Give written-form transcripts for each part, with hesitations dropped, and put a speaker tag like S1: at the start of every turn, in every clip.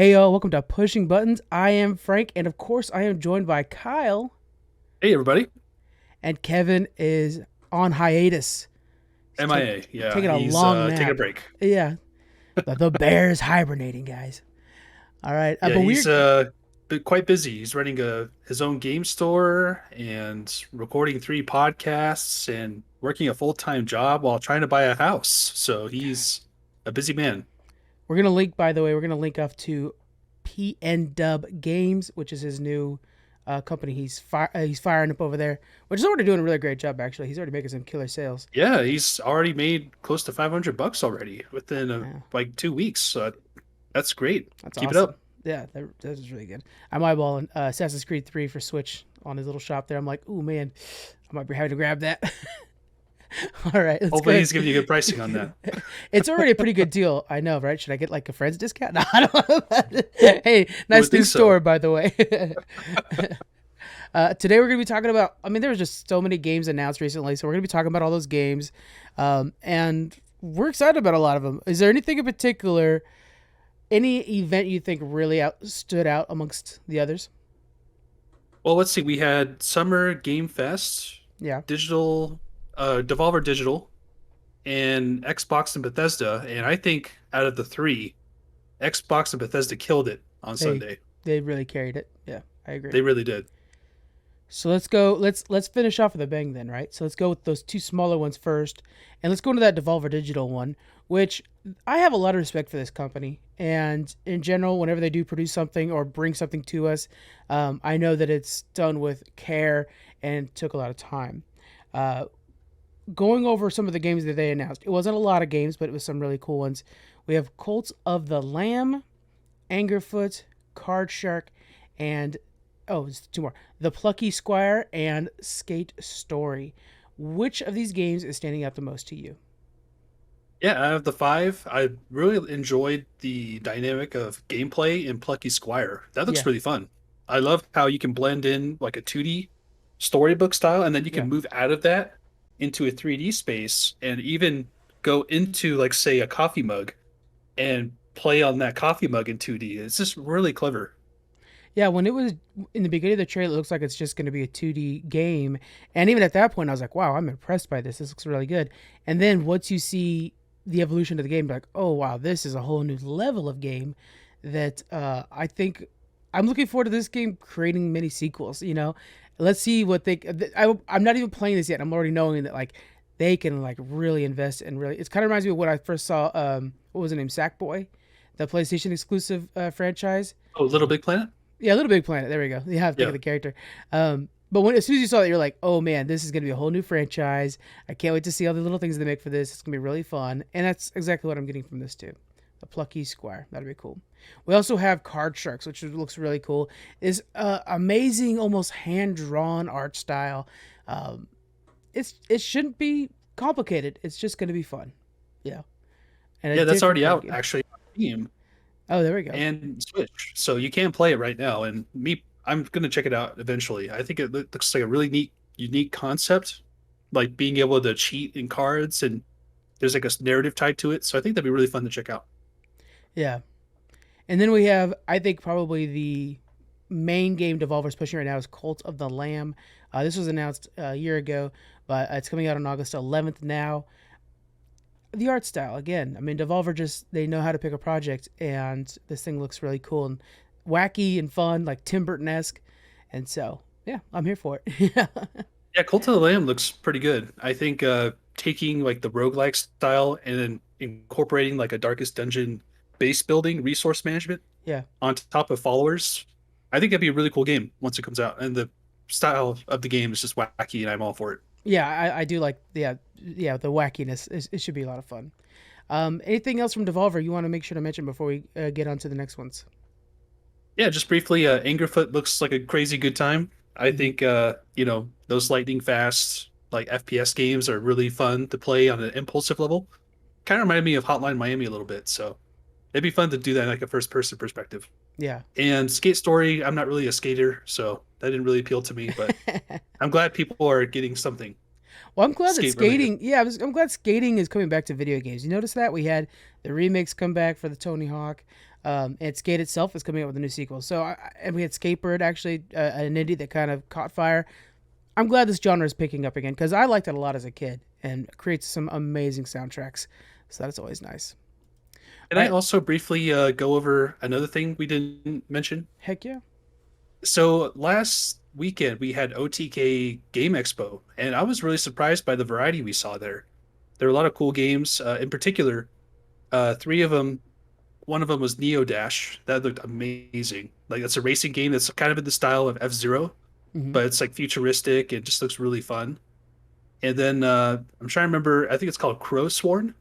S1: Hey yo, welcome to Pushing Buttons. I am Frank, and of course, I am joined by Kyle,
S2: Hey everybody,
S1: and Kevin is on hiatus. He's
S2: MIA. Yeah,
S1: taking a
S2: he's
S1: long
S2: taking a
S1: nap.
S2: break.
S1: Yeah, the bear is hibernating, guys. All right,
S2: Yeah,
S1: but
S2: he's
S1: we're
S2: quite busy. He's running his own game store and recording 3 podcasts and working a full-time job while trying to buy a house. So he's a busy man.
S1: we're gonna link. By the way, we're gonna link up to PN Dub Games, which is his new company. He's firing up over there, which is already doing a really great job. Actually, he's already making some killer sales.
S2: Yeah, he's already made close to $500 already within
S1: Yeah,
S2: like 2 weeks. So that's great.
S1: that's
S2: Keep it
S1: awesome.
S2: up.
S1: Yeah, that is really good. I'm eyeballing Assassin's Creed 3 for Switch on his little shop there. I'm like, ooh man, I might be having to grab that. All right, let's go
S2: Hopefully
S1: ahead.
S2: he's giving you good pricing on that.
S1: It's already a pretty good deal. I know, right? Should I get like a friend's discount? No, I don't know. Hey,
S2: You would
S1: nice new
S2: think so.
S1: store, by the way. Today we're going to be talking about, I mean, there was just so many games announced recently. So we're going to be talking about all those games. And we're excited about a lot of them. Is there anything in particular, any event you think really stood out amongst the others?
S2: Well, let's see. We had Summer Game Fest,
S1: Yeah.
S2: Digital, Devolver Digital, and Xbox and Bethesda. And I think out of the three, Xbox and Bethesda killed it on
S1: They,
S2: Sunday.
S1: they really carried it. Yeah, I agree.
S2: They really did.
S1: So let's go. Let's finish off with a bang then, right? So let's go with those two smaller ones first, and let's go into that Devolver Digital one, which I have a lot of respect for this company. And in general, whenever they do produce something or bring something to us, I know that it's done with care and took a lot of time. Uh, Going over some of the games that they announced, it wasn't a lot of games, but it was some really cool ones. We have Colts of the Lamb, Angerfoot, Card Shark, and it's two more. The Plucky Squire and Skate Story. Which of these games is standing out the most to you?
S2: Yeah, out of the five, I really enjoyed the dynamic of gameplay in Plucky Squire. That looks
S1: Yeah,
S2: really fun. I love how you can blend in like a 2D storybook style, and then you
S1: yeah,
S2: can move out of that into a 3D space and even go into, like, say, a coffee mug and play on that coffee mug in 2D. It's just really clever.
S1: yeah. When it was in the beginning of the trailer, it looks like it's just going to be a 2D game, and even at that point, I was like, "Wow, I'm impressed by this. This looks really good." And then once you see the evolution of the game, like, "Oh wow, this is a whole new level of game." That I think I'm looking forward to this game creating many sequels. Let's see what they. I'm not even playing this yet. I'm already knowing that like they can like really invest and really. It kind of reminds me of what I first saw. What was the name? Sackboy, the PlayStation exclusive franchise.
S2: Oh, Little Big Planet?
S1: Yeah, Little Big Planet. There we go. Yeah, I have to think of
S2: Yeah.
S1: the character. But as soon as you saw that, you're like, oh man, this is gonna be a whole new franchise. I can't wait to see all the little things they make for this. It's gonna be really fun, and that's exactly what I'm getting from this too. The Plucky Squire. That'd be cool. We also have Card Sharks, which looks really cool. Is amazing, almost hand drawn art style. Um, it shouldn't be complicated. It's just gonna be fun. Yeah, and a
S2: Yeah, that's
S1: different
S2: already
S1: kind of
S2: out
S1: game.
S2: actually on Steam
S1: Oh, there we go.
S2: and Switch. So you can play it right now. And I'm gonna check it out eventually. I think it looks like a really neat, unique concept, like being able to cheat in cards, and there's like a narrative tied to it. So I think that'd be really fun to check out.
S1: Yeah. And then we have, I think, probably the main game Devolver's pushing right now is Cult of the Lamb. This was announced a year ago, but it's coming out on August 11th now. The art style, again, I mean, Devolver they know how to pick a project, and this thing looks really cool and wacky and fun, like Tim Burton esque. And so, yeah, I'm here for it. Yeah.
S2: Yeah, Cult of the Lamb looks pretty good. I think taking like the roguelike style and then incorporating like a Darkest Dungeon base building, resource management
S1: Yeah.
S2: on top of followers, I think that'd be a really cool game once it comes out. And the style of the game is just wacky, and I'm all for it.
S1: Yeah, I do like, yeah, the wackiness. It should be a lot of fun. Anything else from Devolver you want to make sure to mention before we get on to the next ones?
S2: Yeah, just briefly, Angerfoot looks like a crazy good time. I
S1: Mhm.
S2: think those lightning fast like FPS games are really fun to play on an impulsive level. Kind of remind me of Hotline Miami a little bit, so it'd be fun to do that in like a first person perspective.
S1: Yeah.
S2: And Skate Story, I'm not really a skater, so that didn't really appeal to me, but I'm glad people are getting something
S1: Well, I'm glad that
S2: skate related.
S1: skating. Yeah, I'm glad skating is coming back to video games. You notice that we had the remakes come back for the Tony Hawk. And Skate itself is coming out with a new sequel. So, and we had Skatebird, actually, an indie that kind of caught fire. I'm glad this genre is picking up again because I liked it a lot as a kid and creates some amazing soundtracks. So that's always nice.
S2: Can
S1: All
S2: I
S1: right.
S2: also briefly go over another thing we didn't mention?
S1: Heck yeah.
S2: So last weekend we had OTK Game Expo, and I was really surprised by the variety we saw there. There were a lot of cool games. In particular, three of them. One of them was Neo Dash. That looked amazing. Like that's a racing game that's kind of in the style of F-Zero,
S1: Hmm.
S2: but it's like futuristic. It just looks really fun. And then I'm trying to remember. I think it's called Crow Sworn.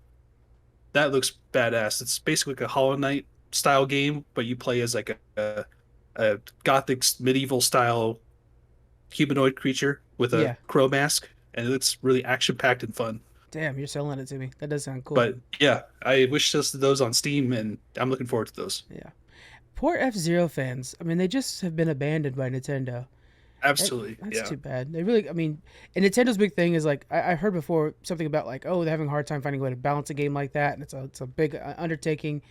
S2: That looks badass. It's basically like a Hollow Knight style game, but you play as like a gothic medieval style humanoid creature with a
S1: Yeah.
S2: crow mask, and it looks really action packed and fun.
S1: Damn, you're selling it to me. That does sound cool.
S2: But yeah, I wish listed those on Steam, and I'm looking forward to those.
S1: Yeah. Poor F Zero fans. I mean, they just have been abandoned by Nintendo.
S2: Absolutely,
S1: That's
S2: yeah,
S1: too bad. They really, I mean, and Nintendo's big thing is like I heard before something about like, oh, they're having a hard time finding a way to balance a game like that, and it's a big undertaking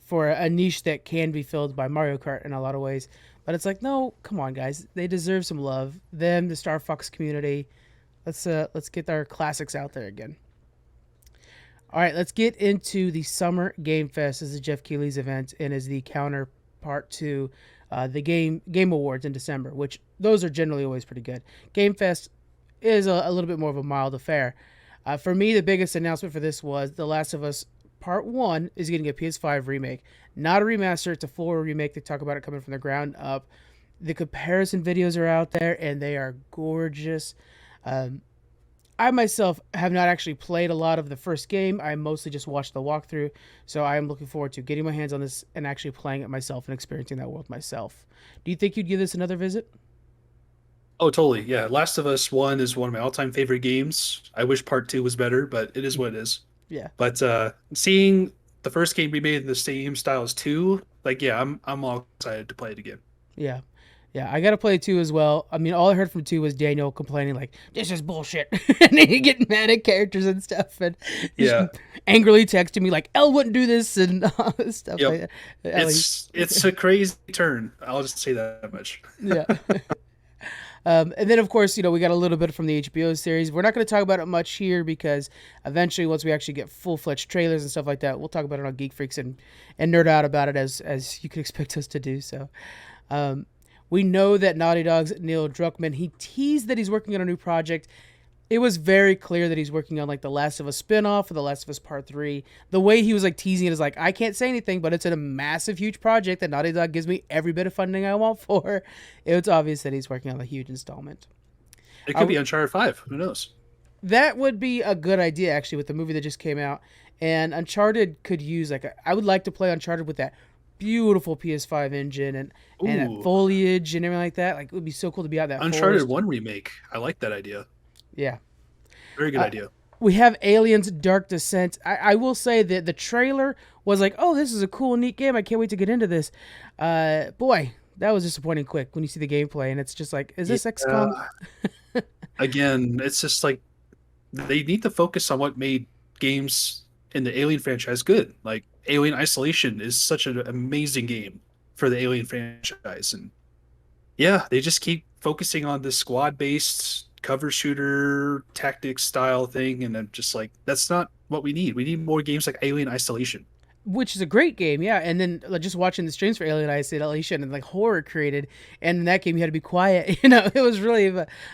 S1: for a niche that can be filled by Mario Kart in a lot of ways. But it's like, no, come on, guys, they deserve some love. Them, the Star Fox community. Let's get our classics out there again. All right, let's get into the Summer Game Fest. This is Jeff Keighley's event and is the counterpart to the Game Awards in December, which those are generally always pretty good. Game Fest is a little bit more of a mild affair. For me, the biggest announcement for this was The Last of Us Part 1 is getting a PS5 remake. Not a remaster, it's a full remake. They talk about it coming from the ground up. The comparison videos are out there, and they are gorgeous. Um, I myself have not actually played a lot of the first game. I mostly just watched the walkthrough, so I am looking forward to getting my hands on this and actually playing it myself and experiencing that world myself. Do you think you'd give this another visit?
S2: Oh, totally. Yeah. Last of Us 1 is one of my all-time favorite games. I wish part 2 was better, but it is what it is.
S1: Yeah,
S2: But seeing the first game remade in the same style as 2, like yeah, I'm all excited to play it again.
S1: yeah, yeah. I gotta play two as well. I mean, all I heard from two was Daniel complaining like, "This is bullshit," and he getting mad at characters and stuff, and just
S2: Yeah.
S1: angrily texting me like, "Elle wouldn't do this," and all this stuff
S2: Yep.
S1: like that. Ellie,
S2: It's a crazy turn. I'll just say that much.
S1: yeah. And then, of course, we got a little bit from the HBO series. We're not going to talk about it much here because eventually, once we actually get full fledged trailers and stuff like that, we'll talk about it on Geek Freaks and nerd out about it as you could expect us to do. So, um, we know that Naughty Dog's Neil Druckmann, he teased that he's working on a new project. It was very clear that he's working on like the Last of Us spinoff or the Last of Us Part 3. The way he was like teasing it is like, I can't say anything, but it's a massive, huge project that Naughty Dog gives me every bit of funding I want for. It's obvious that he's working on a huge installment.
S2: It could
S1: Uh,
S2: be Uncharted 5. Who knows?
S1: that would be a good idea actually with the movie that just came out. And Uncharted could use I would like to play Uncharted with that beautiful PS5 engine and that
S2: Ooh,
S1: foliage and everything like that. Like it would be so cool to be out in that
S2: Uncharted
S1: forest.
S2: 1 remake. I like that idea.
S1: Yeah.
S2: Very good
S1: Uh,
S2: idea.
S1: we have Aliens Dark Descent. I will say that the trailer was like, oh, this is a cool, neat game. I can't wait to get into this. Boy, that was disappointing quick when you see the gameplay, and it's just like, is this XCOM?
S2: Yeah. Again, it's just like they need to focus on what made games in the Alien franchise good. Like Alien Isolation is such an amazing game for the Alien franchise, and yeah, they just keep focusing on this squad-based cover shooter tactics style thing, and I'm just like, that's not what we need. We need more games like Alien Isolation.
S1: Which is a great game, yeah. And then just watching the streams for Alien Isolation and like horror created, and in that game you had to be quiet. It was really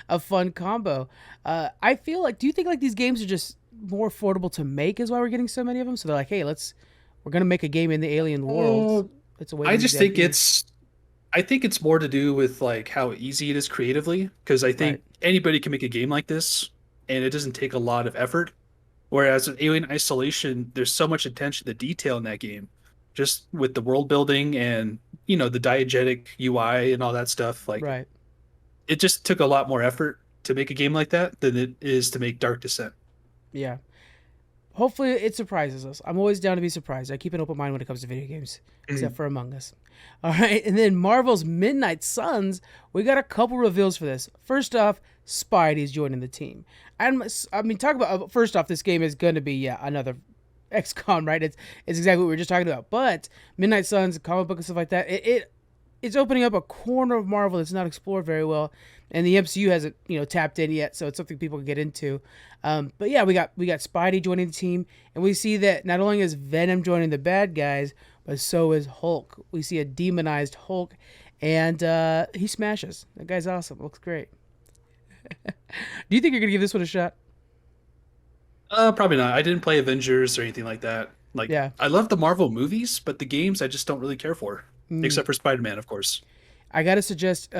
S1: a fun combo. I feel like, do you think like these games are just more affordable to make? Is why we're getting so many of them. So they're like, hey, we're gonna make a game in the alien world.
S2: Uh,
S1: It's a way
S2: I
S1: to use
S2: just
S1: the
S2: think
S1: IP.
S2: I think it's more to do with like how easy it is creatively, because I
S1: Right,
S2: think anybody can make a game like this and it doesn't take a lot of effort. Whereas in Alien Isolation, there's so much attention to detail in that game, just with the world building and the diegetic UI and all that stuff. Like
S1: right,
S2: it just took a lot more effort to make a game like that than it is to make Dark Descent.
S1: yeah. Hopefully it surprises us. I'm always down to be surprised. I keep an open mind when it comes to video games, except
S2: Mm.
S1: for Among Us. All right, and then Marvel's Midnight Suns. We got a couple reveals for this. First off, Spidey's joining the team. I mean, talk about first off, this game is going to be another XCOM, right? It's exactly what we were just talking about. But Midnight Suns, comic book and stuff like that, it's opening up a corner of Marvel that's not explored very well, and the MCU hasn't tapped in yet. So it's something people can get into. But yeah, we got Spidey joining the team, and we see that not only is Venom joining the bad guys, but so is Hulk. We see a demonized Hulk, and he smashes. That guy's awesome. Looks great. Do you think you're gonna give this one a shot?
S2: Probably not. I didn't play Avengers or anything like that. Like,
S1: Yeah.
S2: I love the Marvel movies, but the games I just don't really care for,
S1: Mm.
S2: except for Spider-Man, of course.
S1: I gotta suggest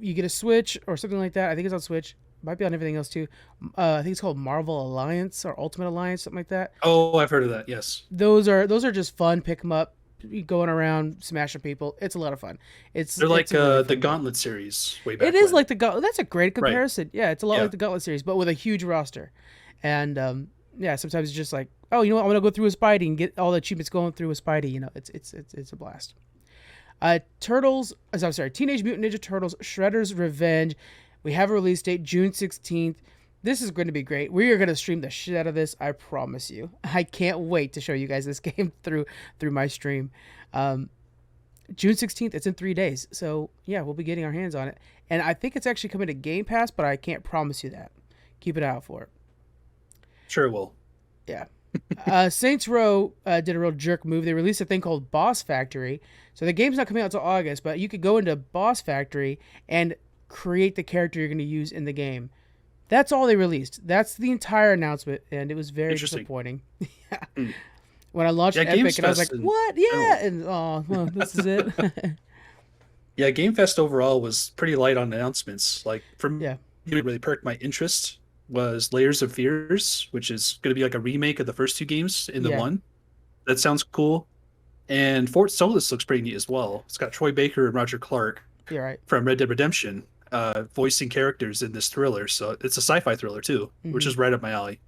S1: you get a Switch or something like that. I think it's on Switch. Might be on everything else too. I think it's called Marvel Alliance or Ultimate Alliance, something like that.
S2: Oh, I've heard of that. Yes,
S1: Those are just fun. Pick them up, going around smashing people. It's a lot of fun.
S2: they're
S1: It's
S2: like
S1: a really
S2: the
S1: fun game.
S2: Gauntlet series way
S1: It
S2: back
S1: is
S2: when.
S1: like the Gauntlet. That's a great
S2: Right.
S1: comparison. Yeah, it's a lot
S2: Yeah.
S1: like the Gauntlet series, but with a huge roster. And yeah, sometimes it's just like, oh, you know what? I'm gonna go through with Spidey and get all the achievements going through with Spidey. It's a blast. I'm sorry, Teenage Mutant Ninja Turtles: Shredder's Revenge. We have a release date, June 16th. This is going to be great. We are going to stream the shit out of this. I promise you. I can't wait to show you guys this game through my stream. Um, June 16th. It's in 3 days. So yeah, we'll be getting our hands on it. And I think it's actually coming to Game Pass, but I can't promise you that. Keep an eye out for it.
S2: Sure will.
S1: Yeah. Saints Row did a real jerk move. They released a thing called Boss Factory. So the game's not coming out until August, but you could go into Boss Factory and create the character you're going to use in the game. That's all they released. That's the entire announcement, and it was very
S2: Interesting.
S1: disappointing. Yeah.
S2: Mm.
S1: When I launched
S2: Yeah,
S1: Epic,
S2: Games
S1: and I was like,
S2: Fest in
S1: "What? Yeah!"
S2: general.
S1: And oh, well, this is it.
S2: Yeah, Game Fest overall was pretty light on announcements. Like for me,
S1: Yeah,
S2: what really perked my interest was Layers of Fears, which is going to be like a remake of the first two games in the
S1: yeah,
S2: one. That sounds cool. And Fort Solis looks pretty neat as well. It's got Troy Baker and Roger Clark
S1: you're right.
S2: from Red Dead Redemption voicing characters in this thriller. So it's a sci-fi thriller too, which
S1: Hmm.
S2: is right up my alley.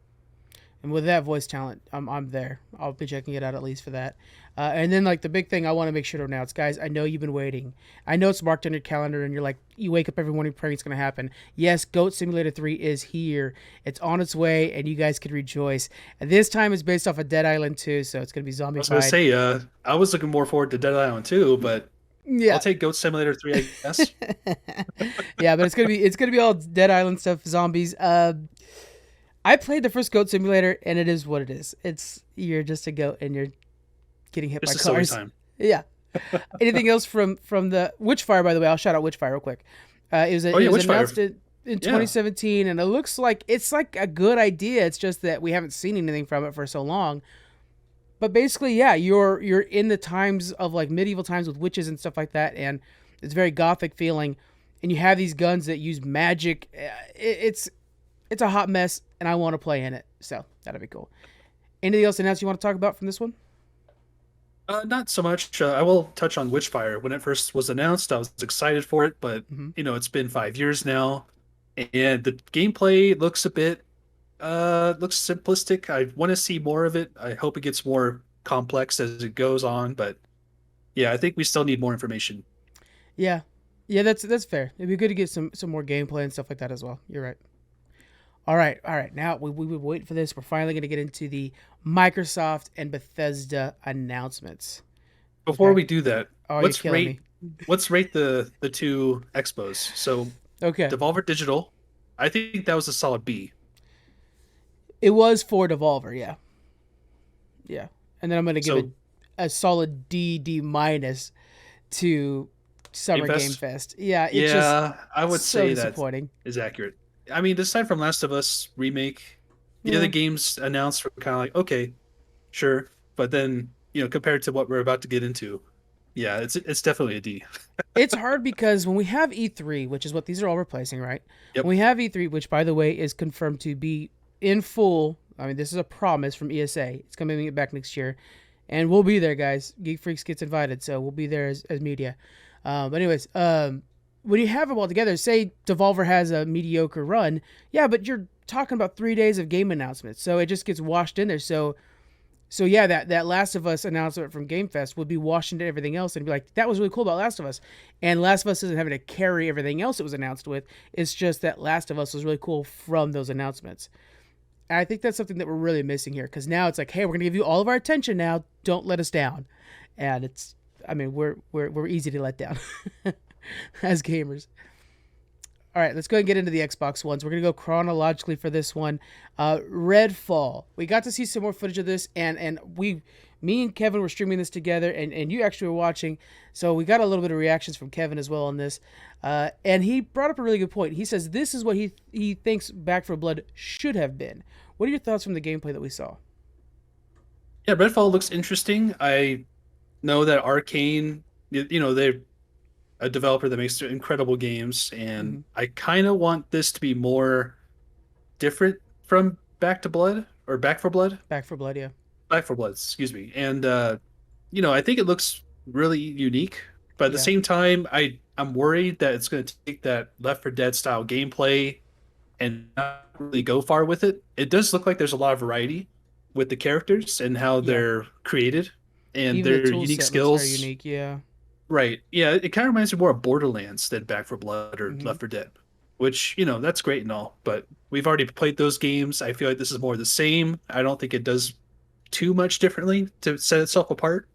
S1: And with that voice talent, I'm there. I'll be checking it out at least for that. And then like the big thing I want to make sure to announce, guys. I know you've been waiting. I know it's marked on your calendar, and you're like, you wake up every morning praying it's gonna happen. Yes, Goat Simulator 3 is here. It's on its way, and you guys can rejoice. And this time it's based off of Dead Island 2, so it's gonna be
S2: I was going to
S1: zombified.
S2: say, I was looking more forward to Dead Island 2, but I'll
S1: Yeah.
S2: take Goat Simulator 3, I guess.
S1: Yeah, but it's gonna be all Dead Island stuff, zombies. I played the first Goat Simulator, and it is what it is. It's you're just a goat, and you're getting hit by
S2: Just a silly
S1: cars.
S2: time.
S1: Yeah. Anything else from the Witchfire? By the way, I'll shout out Witchfire real quick.
S2: Oh
S1: It
S2: yeah,
S1: was
S2: Witchfire.
S1: announced in 2017, and it looks like it's like a good idea. It's just that we haven't seen anything from it for so long. But basically, yeah, you're in the times of like medieval times with witches and stuff like that, and it's very gothic feeling. And you have these guns that use magic. It's a hot mess, and I want to play in it. So that'll be cool. Anything else announced you want to talk about from this one?
S2: Not so much. I will touch on Witchfire. When it first was announced, I was excited for it, but
S1: Hmm.
S2: it's been 5 years now, and the gameplay looks a bit looks simplistic. I want to see more of it. I hope it gets more complex as it goes on, but yeah, I think we still need more information.
S1: Yeah, yeah, that's fair. It'd be good to get some more gameplay and stuff like that as well. You're right. All right. Now we were waiting for this. We're finally going to get into the Microsoft and Bethesda announcements.
S2: Before
S1: Okay.
S2: we do that,
S1: Oh, you're
S2: let's
S1: killing
S2: rate
S1: me.
S2: let's rate the two expos. So
S1: Okay.
S2: Devolver Digital, I think that was a solid B.
S1: It was for Devolver, yeah. Yeah. And then I'm going to give it
S2: So
S1: a solid D minus to
S2: Game
S1: Summer Game
S2: Fest,
S1: Fest. Yeah, it's just
S2: yeah, I would
S1: so
S2: say that
S1: disappointing.
S2: is accurate. I mean, aside from Last of Us remake, the other
S1: Yeah.
S2: games announced were kind of like, okay, sure, but then compared to what we're about to get into, yeah, it's definitely a D.
S1: It's hard because when we have E3, which is what these are all replacing, right?
S2: Yep.
S1: When we have E3, which by the way is confirmed to be in full. I mean, this is a promise from ESA. It's coming back next year, and we'll be there, guys. Geek Freaks gets invited, so we'll be there as media. But anyways, when you have them all together, say Devolver has a mediocre run, yeah, but you're talking about 3 days of game announcements, so it just gets washed in there. So yeah, that Last of Us announcement from Game Fest would be washed into everything else and be like, that was really cool about Last of Us. And Last of Us isn't having to carry everything else it was announced with. It's just that Last of Us was really cool from those announcements. And I think that's something that we're really missing here because now it's like, hey, we're gonna give you all of our attention now. Don't let us down. And it's, I mean, we're easy to let down as gamers. All right, let's go and get into the Xbox ones. We're gonna go chronologically for this one. Redfall. We got to see some more footage of this, and me and Kevin were streaming this together, and you actually were watching, so we got a little bit of reactions from Kevin as well on this. And he brought up a really good point. He says this is what he thinks Back for Blood should have been. What are your thoughts from the gameplay that we saw?
S2: Yeah, Redfall looks interesting. I know that Arcane, they're a developer that makes incredible games, and
S1: Mm-hmm.
S2: I kind of want this to be more different from Back to Blood or Back for Blood.
S1: Back for Blood, yeah,
S2: Back for Blood, excuse me. And I think it looks really unique, but at the
S1: yeah,
S2: same time, I'm worried that it's going to take that Left 4 Dead style gameplay and not really go far with it. It does look like there's a lot of variety with the characters and how
S1: yeah.
S2: they're created and
S1: Even the
S2: their
S1: tool
S2: unique
S1: set looks very
S2: skills.
S1: unique. Yeah.
S2: Right. Yeah, it kind of reminds me more of Borderlands than Back 4 Blood or
S1: Mm-hmm.
S2: Left 4 Dead, which, that's great and all, but we've already played those games. I feel like this is more the same. I don't think it does too much differently to set itself apart.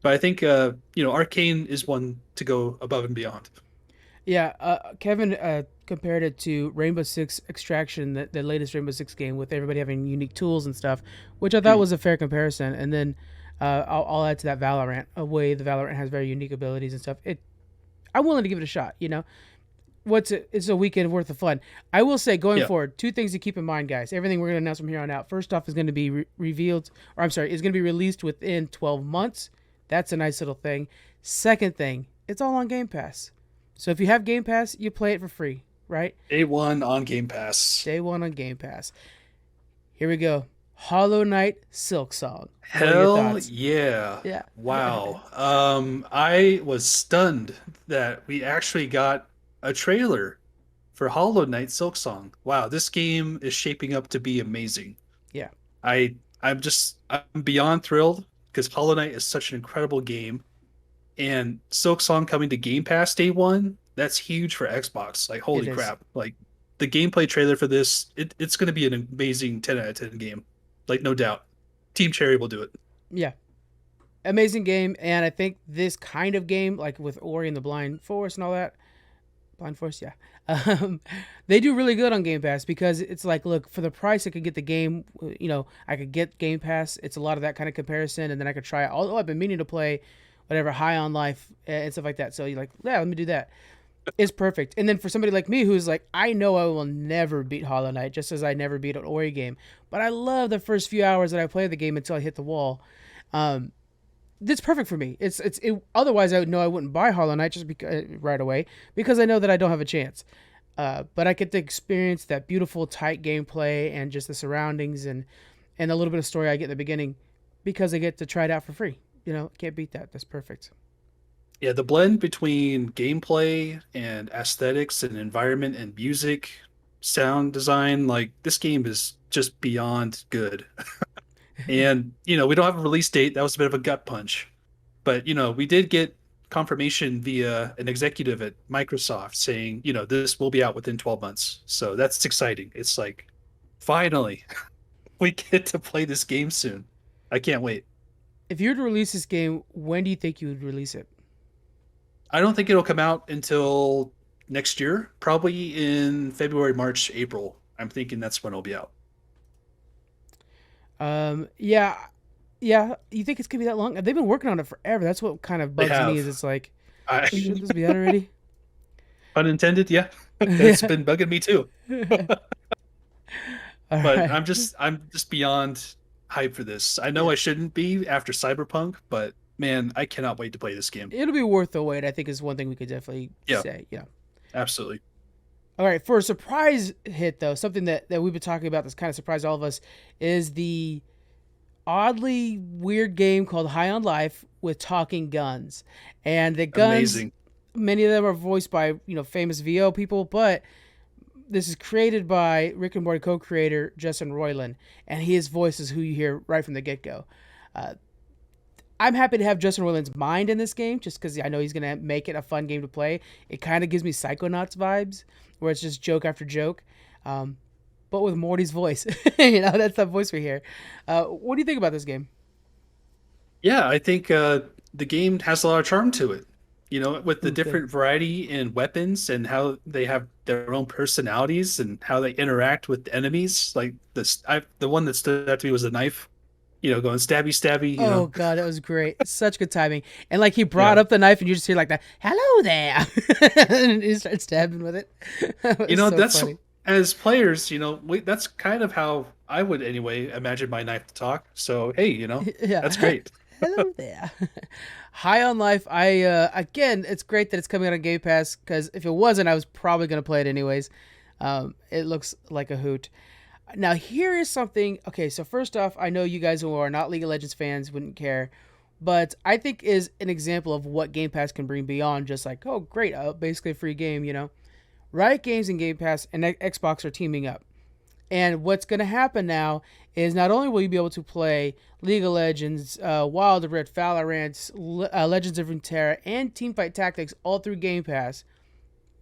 S2: But I think Arcane is one to go above and beyond.
S1: Yeah, Kevin compared it to Rainbow Six Extraction, the latest Rainbow Six game, with everybody having unique tools and stuff, which I thought
S2: Mm.
S1: was a fair comparison. And then I'll add to that Valorant, a way the Valorant has very unique abilities and stuff. I'm willing to give it a shot. It's a weekend worth of fun. I will say, going
S2: Yeah.
S1: forward, two things to keep in mind, guys. Everything we're going to announce from here on out. First off, is going to be revealed, or I'm sorry, is going to be released within 12 months. That's a nice little thing. Second thing, it's all on Game Pass. So if you have Game Pass, you play it for free, right?
S2: Day one on Game Pass.
S1: Day one on Game Pass. Here we go. Hollow Knight Silk Song. What are your
S2: Hell
S1: thoughts?
S2: yeah.
S1: Yeah.
S2: Wow. I was stunned that we actually got a trailer for Hollow Knight Silksong. Wow, this game is shaping up to be amazing.
S1: Yeah.
S2: I'm beyond thrilled because Hollow Knight is such an incredible game, and Silksong coming to Game Pass day one, that's huge for Xbox. Like
S1: It
S2: holy
S1: is.
S2: crap. Like the gameplay trailer for this, it's gonna be an amazing 10 out of 10 game. Like no doubt. Team Cherry will do it.
S1: Yeah. Amazing game. And I think this kind of game, like with Ori and the Blind Forest and all that, Blind Force, yeah. They do really good on Game Pass because it's like, look, for the price, I could get the game. I could get Game Pass. It's a lot of that kind of comparison, and then I could try it. Although I've been meaning to play whatever High on Life and stuff like that. So you're like, yeah, let me do that. It's perfect. And then for somebody like me who's like, I know I will never beat Hollow Knight, just as I never beat an Ori game, but I love the first few hours that I play the game until I hit the wall. Um, that's perfect for me. Otherwise, I know I wouldn't buy Hollow Knight just because, right away because I know that I don't have a chance. But I get to experience that beautiful, tight gameplay and just the surroundings and a little bit of story I get in the beginning because I get to try it out for free. Can't beat that. That's perfect.
S2: Yeah, the blend between gameplay and aesthetics and environment and music, sound design, like this game is just beyond good. And, we don't have a release date. That was a bit of a gut punch. But, we did get confirmation via an executive at Microsoft saying, this will be out within 12 months. So that's exciting. It's like, finally, we get to play this game soon. I can't wait.
S1: If you were to release this game, when do you think you would release it?
S2: I don't think it'll come out until next year, probably in February, March, April. I'm thinking that's when it'll be out.
S1: Yeah, yeah. You think it's gonna be that long? They've been working on it forever. That's what kind of
S2: They
S1: bugs me. Is
S2: have.
S1: it's like,
S2: I
S1: shouldn't this be out already?
S2: unintended, yeah. That's
S1: Yeah.
S2: been bugging me too.
S1: All
S2: But
S1: right.
S2: I'm just beyond hype for this. I know
S1: Yeah.
S2: I shouldn't be after Cyberpunk, but man, I cannot wait to play this game.
S1: It'll be worth the wait. I think is one thing we could definitely
S2: Yeah,
S1: say. Yeah.
S2: absolutely.
S1: All right. For a surprise hit though, something that we've been talking about that's kind of surprised all of us is the oddly weird game called High on Life with talking guns. And the guns,
S2: Amazing.
S1: many of them are voiced by, famous VO people, but this is created by Rick and Morty co-creator Justin Roiland, and his voice is who you hear right from the get-go. Uh, I'm happy to have Justin Roiland's mind in this game, just because I know he's gonna make it a fun game to play. It kind of gives me Psychonauts vibes, where it's just joke after joke. Um, but with Morty's voice. You know, that's the voice we hear. What do you think about this game?
S2: Yeah, I think the game has a lot of charm to it. You know, with the
S1: Ooh, good.
S2: different variety in weapons and how they have their own personalities and how they interact with enemies. Like the one that stood out to me was the knife. You know, going stabby stabby. You
S1: Oh
S2: know,
S1: god, that was great. Such good timing. And like he brought
S2: yeah.
S1: up the knife and you just hear like that, hello there. And he started stabbing with it. That
S2: You
S1: was
S2: know,
S1: so
S2: that's
S1: funny.
S2: as players. You know, that's kind of how I would anyway imagine my knife to talk. So hey, you know, that's
S1: Yeah.
S2: great.
S1: Hello there. High on Life. I again, it's great that it's coming out on Game Pass because if it wasn't, I was probably gonna play it anyways. It looks like a hoot. Now here is something. Okay, so first off, I know you guys who are not League of Legends fans wouldn't care, but I think is an example of what Game Pass can bring beyond just like, oh great, basically a free game. You know, Riot Games and Game Pass and Xbox are teaming up. And what's going to happen now is not only will you be able to play League of Legends, Wild Rift, Valorant, Legends of Runeterra, and Teamfight Tactics all through Game Pass,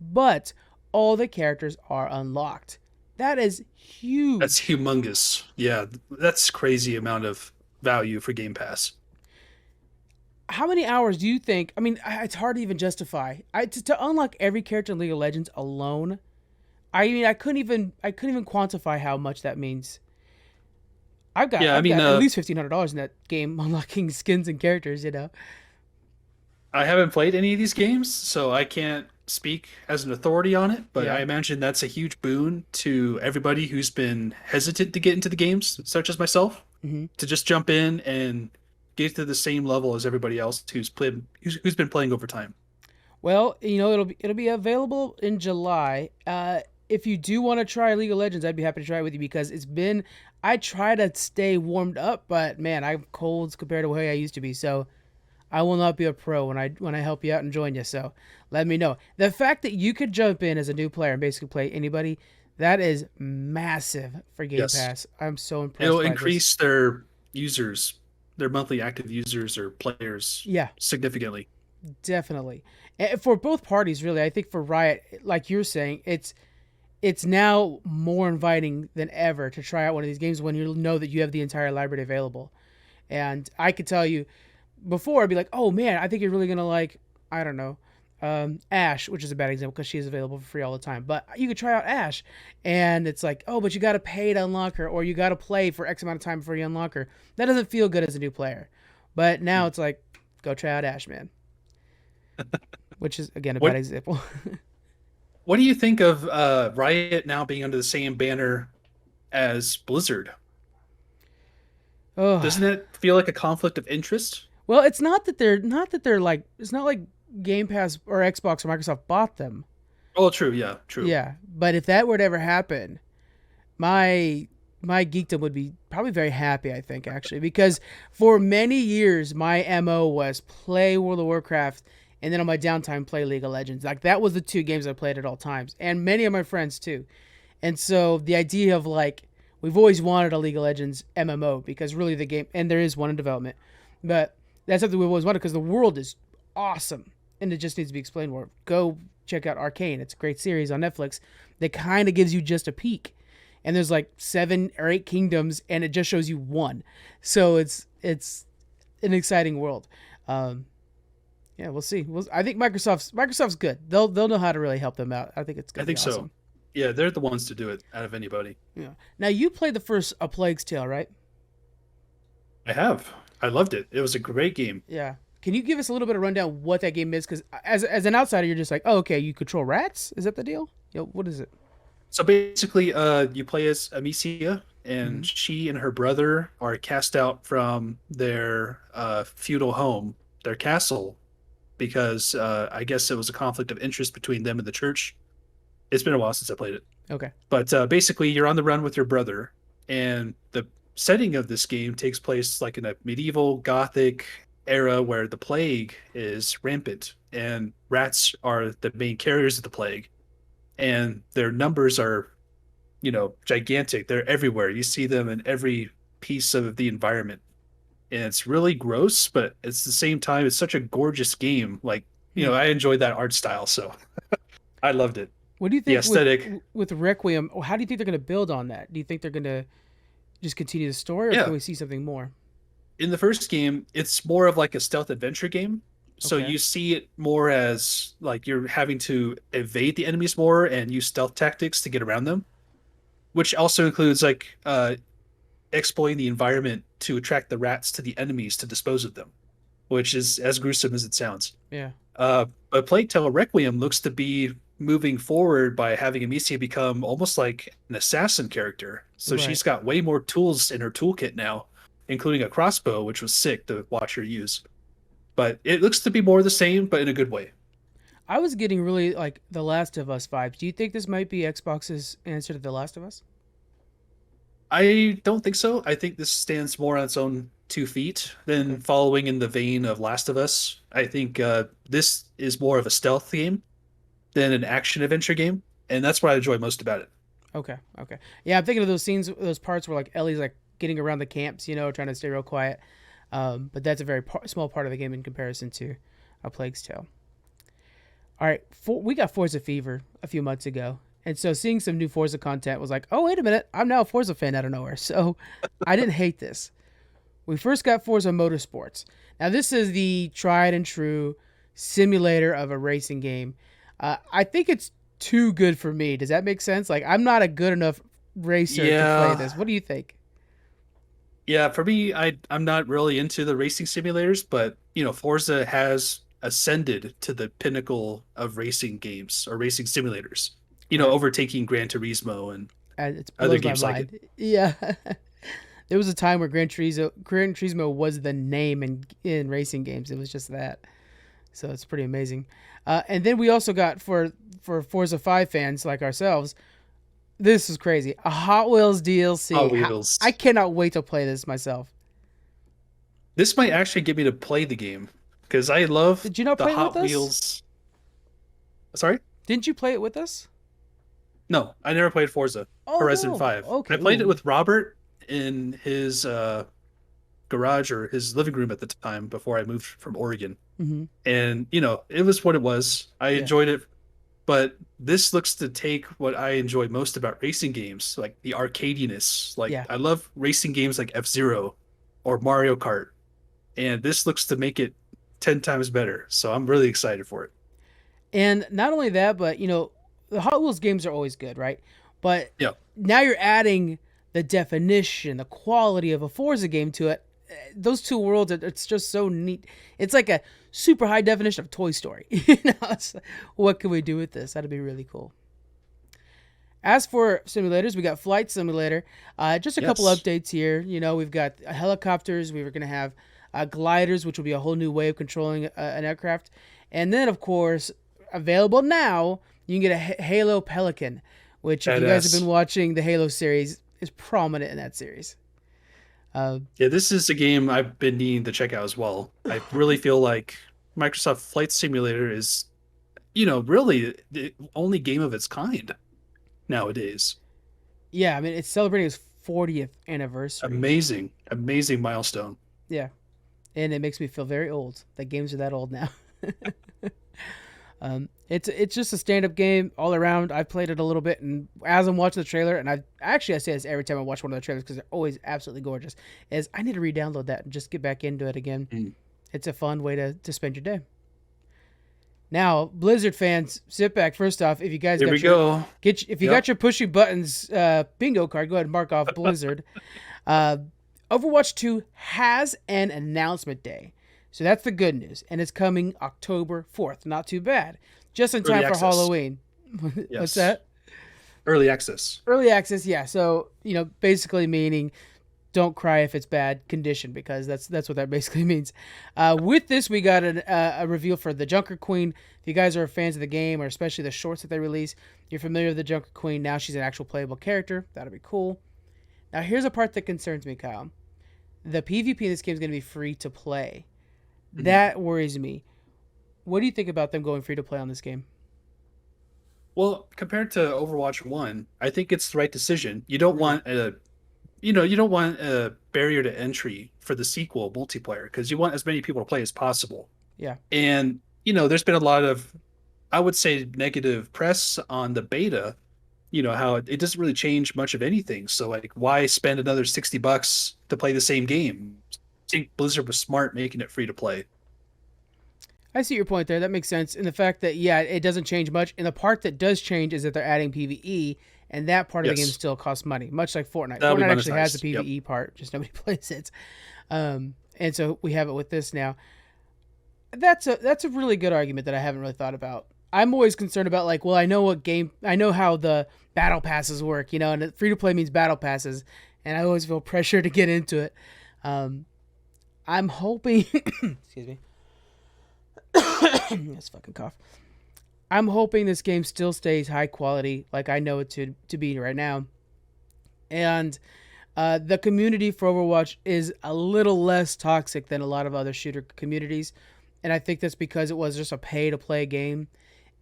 S1: but all the characters are unlocked. That is
S2: That's
S1: huge.
S2: humongous. Yeah, that's crazy amount of value for Game Pass.
S1: How many hours do you think? I mean, it's hard to even justify. To unlock every character in League of Legends alone. I mean, I couldn't even quantify how much that means. I've got
S2: Yeah, I
S1: I've
S2: mean,
S1: got at least $1,500 in that game unlocking skins and characters. You know.
S2: I haven't played any of these games, so I can't speak as an authority on it, but I
S1: Yeah.
S2: imagine that's a huge boon to everybody who's been hesitant to get into the games, such as myself,
S1: Hmm.
S2: to just jump in and get to the same level as everybody else who's been playing over time.
S1: Well, you know it'll be available in July. If you do want to try League of Legends, I'd be happy to try it with you because it's been. I try to stay warmed up, but man, I'm cold compared to the way I used to be. So I will not be a pro when I help you out and join you. So let me know. The fact that you could jump in as a new player and basically play anybody, that is massive for Game
S2: Yes.
S1: Pass. I'm so impressed
S2: It'll
S1: by this.
S2: increase their users, their monthly active users or players
S1: Yeah,
S2: significantly.
S1: definitely. And for both parties, really. I think for Riot, like you're saying, it's now more inviting than ever to try out one of these games when you know that you have the entire library available. And I could tell you before, I'd be like, oh man, I think you're really gonna like, I don't know, Ash, which is a bad example because she is available for free all the time. But you could try out Ash, and it's like, oh, but you got to pay to unlock her, or you got to play for X amount of time before you unlock her. That doesn't feel good as a new player. But now it's like, go try out Ash, man, which is again a bad
S2: What
S1: example.
S2: what do you think of Riot now being under the same banner as Blizzard?
S1: Oh,
S2: Doesn't that feel like a conflict of interest?
S1: well, it's not that they're like it's not like Game Pass or Xbox or Microsoft bought them.
S2: Oh, true. Yeah, true.
S1: Yeah, but if that were to ever happen, my my geekdom would be probably very happy. I think actually because for many years my mo was play World of Warcraft and then on my downtime play League of Legends. Like that was the two games I played at all times, and many of my friends too. And so the idea of like we've always wanted a League of Legends MMO because really the game and there is one in development, but that's something we've always wanted because the world is awesome and it just needs to be explained more. Go check out Arcane. It's a great series on Netflix that kind of gives you just a peek. And there's like 7 or 8 kingdoms, and it just shows you one. So it's an exciting world. Um, yeah, we'll see. I think Microsoft's good. They'll know how to really help them out. I think it's
S2: I
S1: gonna be
S2: think so.
S1: awesome.
S2: Yeah, they're the ones to do it out of anybody.
S1: Yeah. Now you played the first A Plague's Tale, right?
S2: I have. I loved it. It was a great game.
S1: Yeah. Can you give us a little bit of rundown what that game is? Because as an outsider, you're just like, oh, okay, you control rats. Is that the deal? What is it?
S2: So basically, you play as Amicia,
S1: Mm-hmm.
S2: and she and her brother are cast out from their feudal home, their castle, because I guess it was a conflict of interest between them and the church. It's been a while since I played it.
S1: Okay.
S2: But basically, you're on the run with your brother, and the setting of this game takes place like in a medieval Gothic era where the plague is rampant, and rats are the main carriers of the plague, and their numbers are, you know, gigantic. They're everywhere. You see them in every piece of the environment, and it's really gross, but at the same time, it's such a gorgeous game. Like, you
S1: Hmm.
S2: know, I enjoyed that art style, so I loved it.
S1: What do you
S2: The
S1: think
S2: aesthetic.
S1: with Requiem? How do you think they're going to build on that? Do you think they're going to just continue the story, or can
S2: Yeah,
S1: we see something more?
S2: in the first game, it's more of like a stealth adventure game. So
S1: Okay,
S2: you see it more as like you're having to evade the enemies more and use stealth tactics to get around them, which also includes like exploiting the environment to attract the rats to the enemies to dispose of them, which is as gruesome as it sounds.
S1: yeah,
S2: But Plague Tale Requiem looks to be moving forward by having Amicia become almost like an assassin character. So
S1: right.
S2: she's got way more tools in her toolkit now, including a crossbow, which was sick to watch her use. But it looks to be more of the same, but in a good way.
S1: I was getting really like The Last of Us vibes. Do you think this might be Xbox's answer to The Last of Us?
S2: I don't think so. I think this stands more on its own 2 feet
S1: Okay,
S2: than following in the vein of Last of Us. I think this is more of a stealth game than an action adventure game, and that's what I enjoy most about it.
S1: okay, okay. Yeah, I'm thinking of those scenes, those parts where like Ellie's like getting around the camps, trying to stay real quiet. But that's a very small part of the game in comparison to A Plague's Tale. All right, we got Forza Fever a few months ago, and so seeing some new Forza content was like, oh wait a minute, I'm now a Forza fan out of nowhere. So I didn't hate this. We first got Forza Motorsports. Now this is the tried and true simulator of a racing game. I think it's too good for me. Does that make sense? Like I'm not a good enough racer to play
S2: Yeah,
S1: this. What do you think?
S2: yeah. For me, I'm not really into the racing simulators, but Forza has ascended to the pinnacle of racing games or racing simulators.
S1: Right.
S2: Overtaking Gran Turismo and
S1: It
S2: other
S1: blows my
S2: games like it.
S1: mind. Yeah. There was a time where Gran Turismo was the name in racing games. It was just that. So it's pretty amazing. And then we also got for Forza 5 fans like ourselves, this is crazy. A Hot Wheels
S2: Hot
S1: DLC. I
S2: Wheels.
S1: cannot wait to play this myself.
S2: This might actually get me to play the game because I love
S1: Did you not
S2: the
S1: play it with
S2: Hot
S1: us?
S2: Wheels. Sorry?
S1: Didn't you play it with us?
S2: No, I never played Forza
S1: Oh
S2: Horizon
S1: no.
S2: 5.
S1: Okay.
S2: I played it
S1: Ooh.
S2: with Robert in his garage or his living room at the time before I moved from Oregon.
S1: Mm-hmm.
S2: And, it was what it was. I
S1: Yeah.
S2: enjoyed it, but this looks to take what I enjoy most about racing games, like the arcadiness. Like,
S1: Yeah.
S2: I love racing games like F-Zero or Mario Kart, and this looks to make it 10 times better. So I'm really excited for it.
S1: And not only that, but the Hot Wheels games are always good, right? But
S2: Yeah.
S1: now you're adding the definition, the quality of a Forza game to it. Those two worlds, it's just so neat. It's like a super high definition of Toy Story. It's like, what can we do with this? That'd be really cool. As for simulators, we got Flight Simulator. Just a couple
S2: Yes.
S1: updates here. We've got helicopters. We were going to have gliders, which will be a whole new way of controlling an aircraft. And then, of course, available now, you can get a Halo Pelican, which, if you guys have been
S2: Badass.
S1: watching the Halo series, is prominent in that series. Uh,
S2: Yeah, this is a game I've been needing to check out as well. I really feel like Microsoft Flight Simulator is, really the only game of its kind nowadays.
S1: yeah, I mean, it's celebrating its 40th anniversary.
S2: Amazing, amazing milestone.
S1: Yeah, and it makes me feel very old that games are that old now. It's just a stand up game all around. I've played it a little bit, and as I'm watching the trailer, and I say this every time I watch one of the trailers because they're always absolutely gorgeous. Is I need to re-download that and just get back into it again.
S2: Mm.
S1: It's a fun way to spend your day. Now, Blizzard fans, sit back. First off, if you guys
S2: Here we
S1: got your
S2: go.
S1: if you got
S2: Yep.
S1: your pushy buttons bingo card, go ahead and mark off Blizzard. Uh, Overwatch 2 has an announcement day. So that's the good news. And it's coming October 4th. Not too bad. Just in
S2: Early
S1: time for
S2: access.
S1: Halloween. What's
S2: Yes.
S1: that?
S2: Early access.
S1: Early access, yeah. So, basically meaning don't cry if it's bad condition, because that's what that basically means. With this, we got a reveal for the Junker Queen. If you guys are fans of the game, or especially the shorts that they release, you're familiar with the Junker Queen. Now she's an actual playable character. That'll be cool. Now, here's a part that concerns me, Kyle. The PvP in this game is going to be free to play.
S2: Mhm.
S1: That worries me. What do you think about them going free to play on this game?
S2: Well, compared to Overwatch 1, I think it's the right decision. You don't
S1: Really?
S2: want a barrier to entry for the sequel multiplayer because you want as many people to play as possible.
S1: Yeah.
S2: And, there's been a lot of I would say negative press on the beta, how it doesn't really change much of anything. So like why spend another $60 to play the same game? I think Blizzard was smart making it free to play.
S1: I see your point there. That makes sense. And the fact that, yeah, it doesn't change much. And the part that does change is that they're adding PvE, and that part of the game
S2: Yes.
S1: still costs money, much like Fortnite.
S2: That'll be
S1: Fortnite actually has a
S2: monetized. Yep.
S1: PvE part, just nobody plays it. And so we have it with this now. That's a really good argument that I haven't really thought about. I'm always concerned about, like, well, I know how the battle passes work, and free to play means battle passes, and I always feel pressure to get into it. Um, I'm hoping, excuse me, that's fucking cough. I'm hoping this game still stays high quality, like I know it to be right now, and the community for Overwatch is a little less toxic than a lot of other shooter communities, and I think that's because it was just a pay to play game,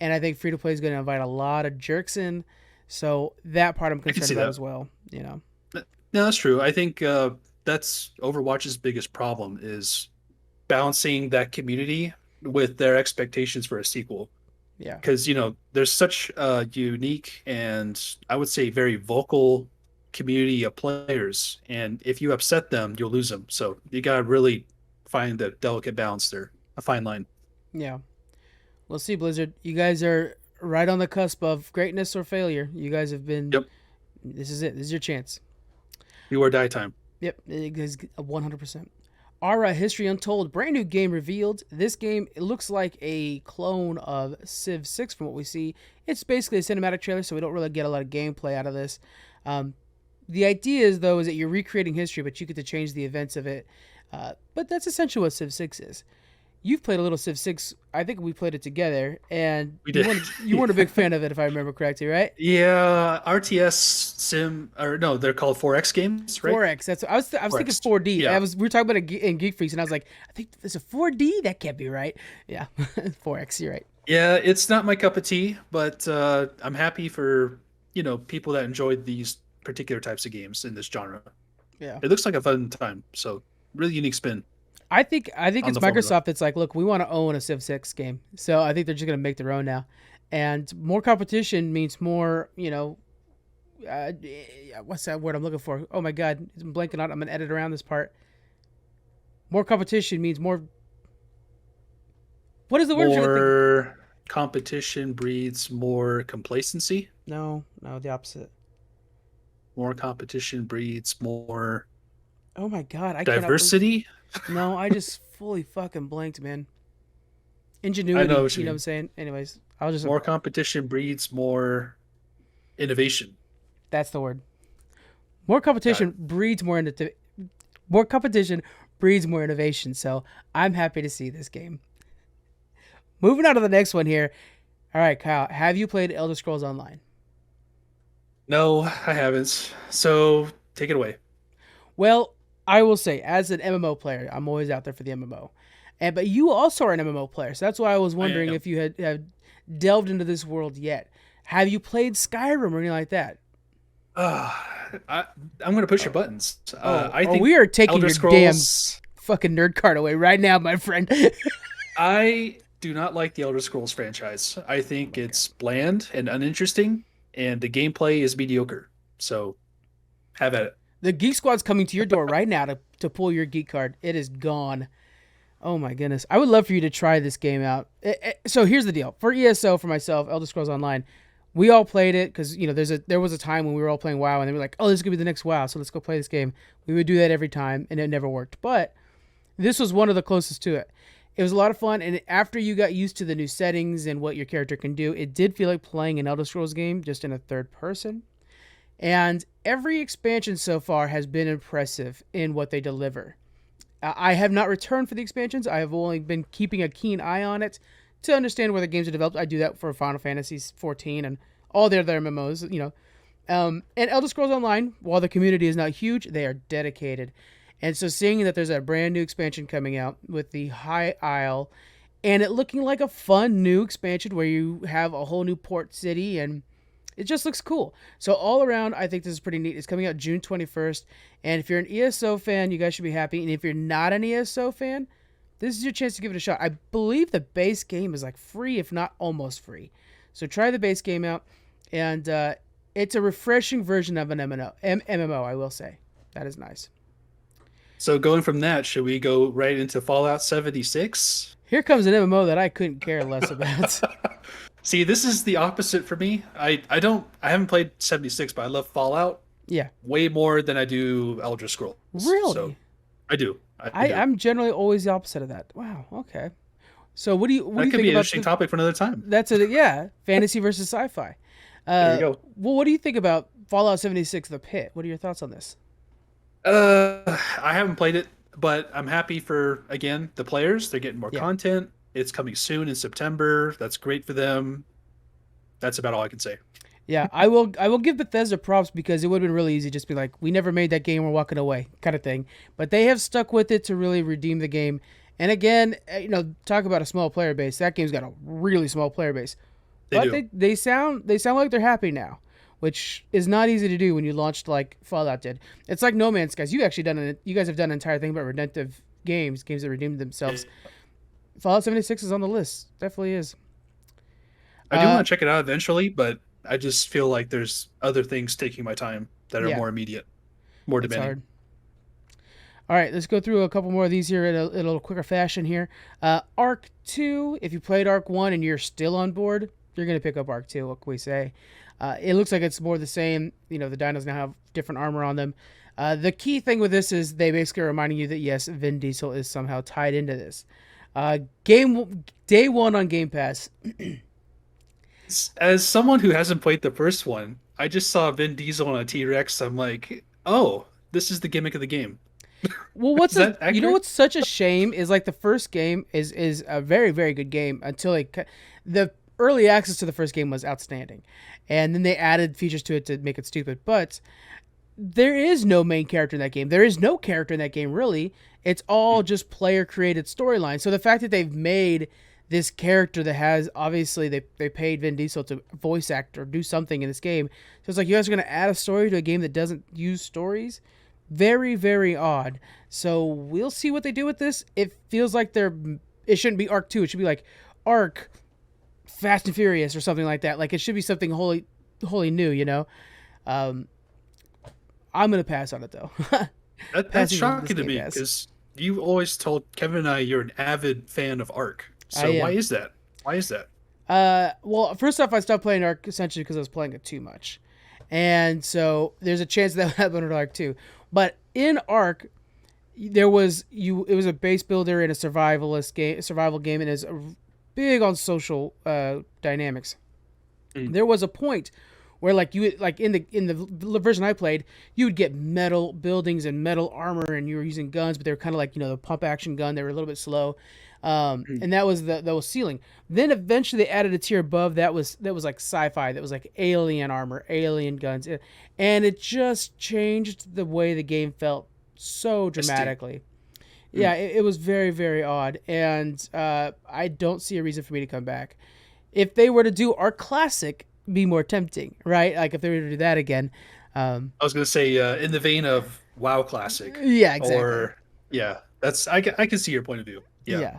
S1: and I think free to play is going to invite a lot of jerks in, so that part I'm
S2: I can
S1: concerned
S2: see
S1: about
S2: that.
S1: as well. You know,
S2: No, that's true. I think that's Overwatch's biggest problem is balancing that community with their expectations for a sequel.
S1: yeah,
S2: Because, there's such a unique and I would say very vocal community of players. And if you upset them, you'll lose them. So you got to really find the delicate balance there, a fine line.
S1: yeah. We'll see, Blizzard. You guys are right on the cusp of greatness or failure. You guys have been.
S2: Yep.
S1: This is it. This is your chance.
S2: You or die time.
S1: Yep, it is 100%. Aura History Untold, brand new game revealed. This game, it looks like a clone of Civ 6 from what we see. It's basically a cinematic trailer, so we don't really get a lot of gameplay out of this. Um, the idea is, though, is that you're recreating history, but you get to change the events of it. But that's essentially what Civ 6 is. You've played a little Civ 6. I think we played it together, and
S2: We did.
S1: you weren't a big fan of it, if I remember correctly, right?
S2: Yeah, RTS Sim, or no, they're called 4X games, right?
S1: 4X. That's I was thinking
S2: 4X.
S1: 4D.
S2: Yeah.
S1: We were talking about it in Geek Freaks, and I was like, I think there's a 4D. That can't be right. Yeah, 4X. You're right.
S2: Yeah, it's not my cup of tea, but I'm happy for, people that enjoyed these particular types of games in this genre.
S1: Yeah,
S2: It looks like a fun time. So really unique spin
S1: I think
S2: on
S1: it's
S2: the formula.
S1: Microsoft that's like, look, we want to own a Civ 6 game, so I think they're just gonna make their own now, and more competition means more. What's that word I'm looking for? Oh my god, I'm blanking out. I'm gonna edit around this part. More competition means more. What is the word I'm trying to think?
S2: More competition breeds more complacency.
S1: No, no, the opposite.
S2: More competition breeds more
S1: Oh my god, I cannot believe.
S2: diversity.
S1: No, I just fully fucking blanked, man.
S2: I know
S1: Ingenuity,
S2: what
S1: you
S2: you
S1: know what I'm
S2: mean.
S1: saying? Anyways, I'll just.
S2: More competition breeds more innovation.
S1: That's the word. More
S2: Got it.
S1: competition breeds more competition breeds more innovation. So I'm happy to see this game. Moving on to the next one here. All right, Kyle, have you played Elder Scrolls Online?
S2: No, I haven't. So take it away.
S1: Well, I will say, as an MMO player, I'm always out there for the MMO. But you also are an MMO player, so that's why I was
S2: I
S1: wondering
S2: am.
S1: if you had delved into this world yet. Have you played Skyrim or anything like that?
S2: Uh, I, I'm going to push your
S1: Oh,
S2: buttons.
S1: oh,
S2: I
S1: oh,
S2: think
S1: we are taking
S2: Elder
S1: your damn
S2: Scrolls.
S1: fucking nerd card away right now, my friend.
S2: I do not like the Elder Scrolls franchise. I
S1: Oh
S2: think
S1: my god.
S2: it's bland and uninteresting, and the gameplay is mediocre. So have at it.
S1: The Geek Squad's coming to your door right now to pull your geek card. It is gone. Oh my goodness. I would love for you to try this game out. So here's the deal. For ESO, for myself, Elder Scrolls Online, we all played it because, there was a time when we were all playing WoW and they were like, oh, this is going to be the next WoW, so let's go play this game. We would do that every time and it never worked. But this was one of the closest to it. It was a lot of fun, and after you got used to the new settings and what your character can do, it did feel like playing an Elder Scrolls game just in a third person. And every expansion so far has been impressive in what they deliver. I have not returned for the expansions. I have only been keeping a keen eye on it to understand where the games are developed. I do that for Final Fantasy 14 and all their other MMOs. And Elder Scrolls Online, while the community is not huge, they are dedicated. And so seeing that there's a brand new expansion coming out with the High Isle and it looking like a fun new expansion where you have a whole new port city and it just looks cool. So all around, I think this is pretty neat. It's coming out June 21st. And if you're an ESO fan, you guys should be happy. And if you're not an ESO fan, this is your chance to give it a shot. I believe the base game is like free, if not almost free. So try the base game out, and it's a refreshing version of an MMO. I will say that is nice.
S2: So going from that, should we go right into Fallout 76?
S1: Here comes an MMO that I couldn't care less about.
S2: See, this is the opposite for me. I haven't played 76, but I love Fallout
S1: Yeah,
S2: way more than I do Elder Scrolls. So
S1: really.
S2: I do. I
S1: I
S2: do.
S1: I'm generally always the opposite of that. Wow. Okay. So what do
S2: That
S1: you
S2: could
S1: think
S2: be an
S1: about
S2: interesting
S1: the?
S2: topic for another time.
S1: That's a yeah, fantasy versus sci-fi.
S2: There you go.
S1: Well, what do you think about Fallout 76: The Pit? What are your thoughts on this?
S2: I haven't played it, but I'm happy for again the players. They're getting more
S1: Yeah.
S2: content. It's coming soon in September. That's great for them. That's about all I can say.
S1: Yeah, I will give Bethesda props because it would have been really easy just to be like, we never made that game, we're walking away, kind of thing. But they have stuck with it to really redeem the game. And again, talk about a small player base. That game's got a really small player base.
S2: They
S1: But
S2: do.
S1: they sound like they're happy now, which is not easy to do when you launched like Fallout did. It's like No Man's Sky. You guys have done an entire thing about redemptive games that redeemed themselves. Fallout 76 is on the list. Definitely is.
S2: I do
S1: Uh
S2: want to check it out eventually, but I just feel like there's other things taking my time that are
S1: yeah,
S2: more immediate, more
S1: it's
S2: demanding.
S1: hard. All right, let's go through a couple more of these here in a little quicker fashion here. Arc 2, if you played Arc 1 and you're still on board, you're going to pick up Arc 2, what can we say? It looks like it's more the same. The dinos now have different armor on them. The key thing with this is they basically are reminding you that, yes, Vin Diesel is somehow tied into this. Day one on Game Pass.
S2: As someone who hasn't played the first one, I just saw Vin Diesel on a T-Rex. I'm like, oh, this is the gimmick of the game.
S1: Well,
S2: Is that accurate?
S1: what's such a shame is like the first game is a very very good game until the early access to the first game was outstanding, and then they added features to it to make it stupid. But there is no main character in that game. There is no character in that game really. It's all just player created storyline. So the fact that they've made this character that has obviously they paid Vin Diesel to voice act or do something in this game. So it's like you guys are gonna add a story to a game that doesn't use stories. Very, very odd. So we'll see what they do with this. It feels like it shouldn't be Arc 2. It should be like Arc Fast and Furious or something like that. Like it should be something wholly new. Um, I'm gonna pass on it though.
S2: That's
S1: Passing over this
S2: shocking to
S1: Game
S2: me
S1: Pass.
S2: because you always told Kevin and I you're an avid fan of Ark.
S1: I
S2: So why
S1: am.
S2: is that? Why is that?
S1: Well, first off, I stopped playing Arc essentially because I was playing it too much, and so there's a chance that would happen in Arc 2. But in Arc, it was a base builder and a survival game, and is big on social dynamics.
S2: Mm.
S1: There was a point where like in the version I played, you would get metal buildings and metal armor, and you were using guns, but they were kind of like the pump action gun. They were a little bit slow,
S2: Mm.
S1: and that was ceiling. Then eventually they added a tier above that was like sci-fi, that was like alien armor, alien guns, and it just changed the way the game felt so
S2: I see.
S1: dramatically.
S2: Mm.
S1: Yeah, it was very very odd, and I don't see a reason for me to come back. If they were to do our classic, be more tempting, right? Like if they were to do that again.
S2: I was gonna say in the vein of WoW Classic,
S1: Yeah, exactly.
S2: or yeah, I can see your point of view. Yeah.
S1: Yeah.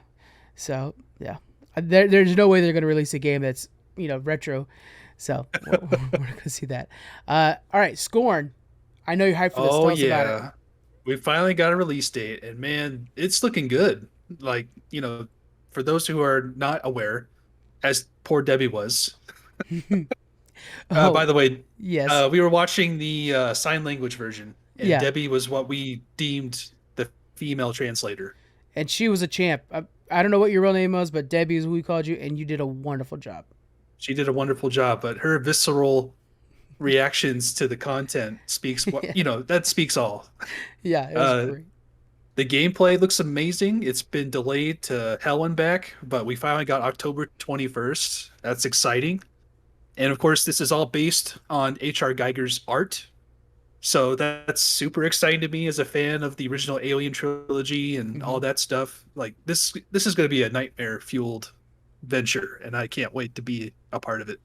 S1: So yeah, there's no way they're going to release a game that's retro. So we're not going to see that. All right, Scorn. I know you're hyped for this.
S2: Oh
S1: Tell us about it.
S2: yeah, we finally got a release date, and man, it's looking good. Like for those who are not aware, as poor Debbie was. By
S1: Oh
S2: the way,
S1: yes,
S2: we were watching the sign language version, and
S1: yeah,
S2: Debbie was what we deemed the female translator.
S1: and she was a champ. I don't know what your real name was, but Debbie is who we called you, and you did a wonderful job.
S2: She did a wonderful job, but her visceral reactions to the content speaks what
S1: Yeah,
S2: that speaks all.
S1: yeah, it was
S2: Uh,
S1: great.
S2: the gameplay looks amazing. It's been delayed to hell and back, but we finally got October 21st. That's exciting. And of course, this is all based on H.R. Geiger's art. So that's super exciting to me as a fan of the original Alien trilogy and all
S1: Hmm.
S2: that stuff. Like this is going to be a nightmare fueled venture, and I can't wait to be a part of it.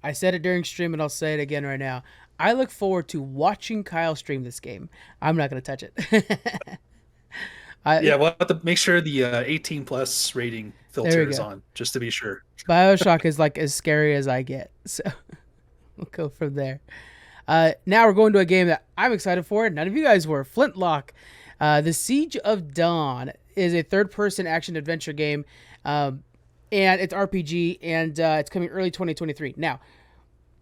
S1: I said it during stream, and I'll say it again right now. I look forward to watching Kyle stream this game. I'm not going to touch it. I
S2: Yeah, we'll have to make sure the 18 plus rating
S1: There we
S2: filter is
S1: go.
S2: on, just to be sure.
S1: BioShock is like as scary as I get, so we'll go from there. Now we're going to a game that I'm excited for. None of you guys were. Flintlock. The Siege of Dawn is a third-person action adventure game, um, and it's RPG, and it's coming early 2023. Now,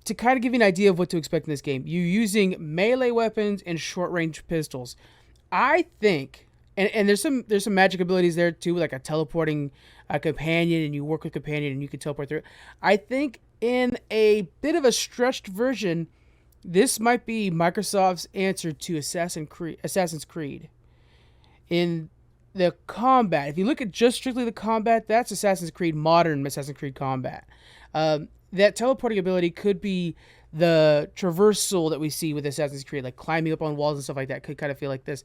S1: to kind of give you an idea of what to expect in this game, you're using melee weapons and short-range pistols. I think, and there's some magic abilities there too, like a teleporting companion, and you work with companion, and you can teleport through it. I think in a bit of a stretched version, this might be Microsoft's answer to Assassin's Creed. In the combat, if you look at just strictly the combat, that's Assassin's Creed, modern Assassin's Creed combat. That teleporting ability could be the traversal that we see with Assassin's Creed, like climbing up on walls and stuff like that, could kind of feel like this.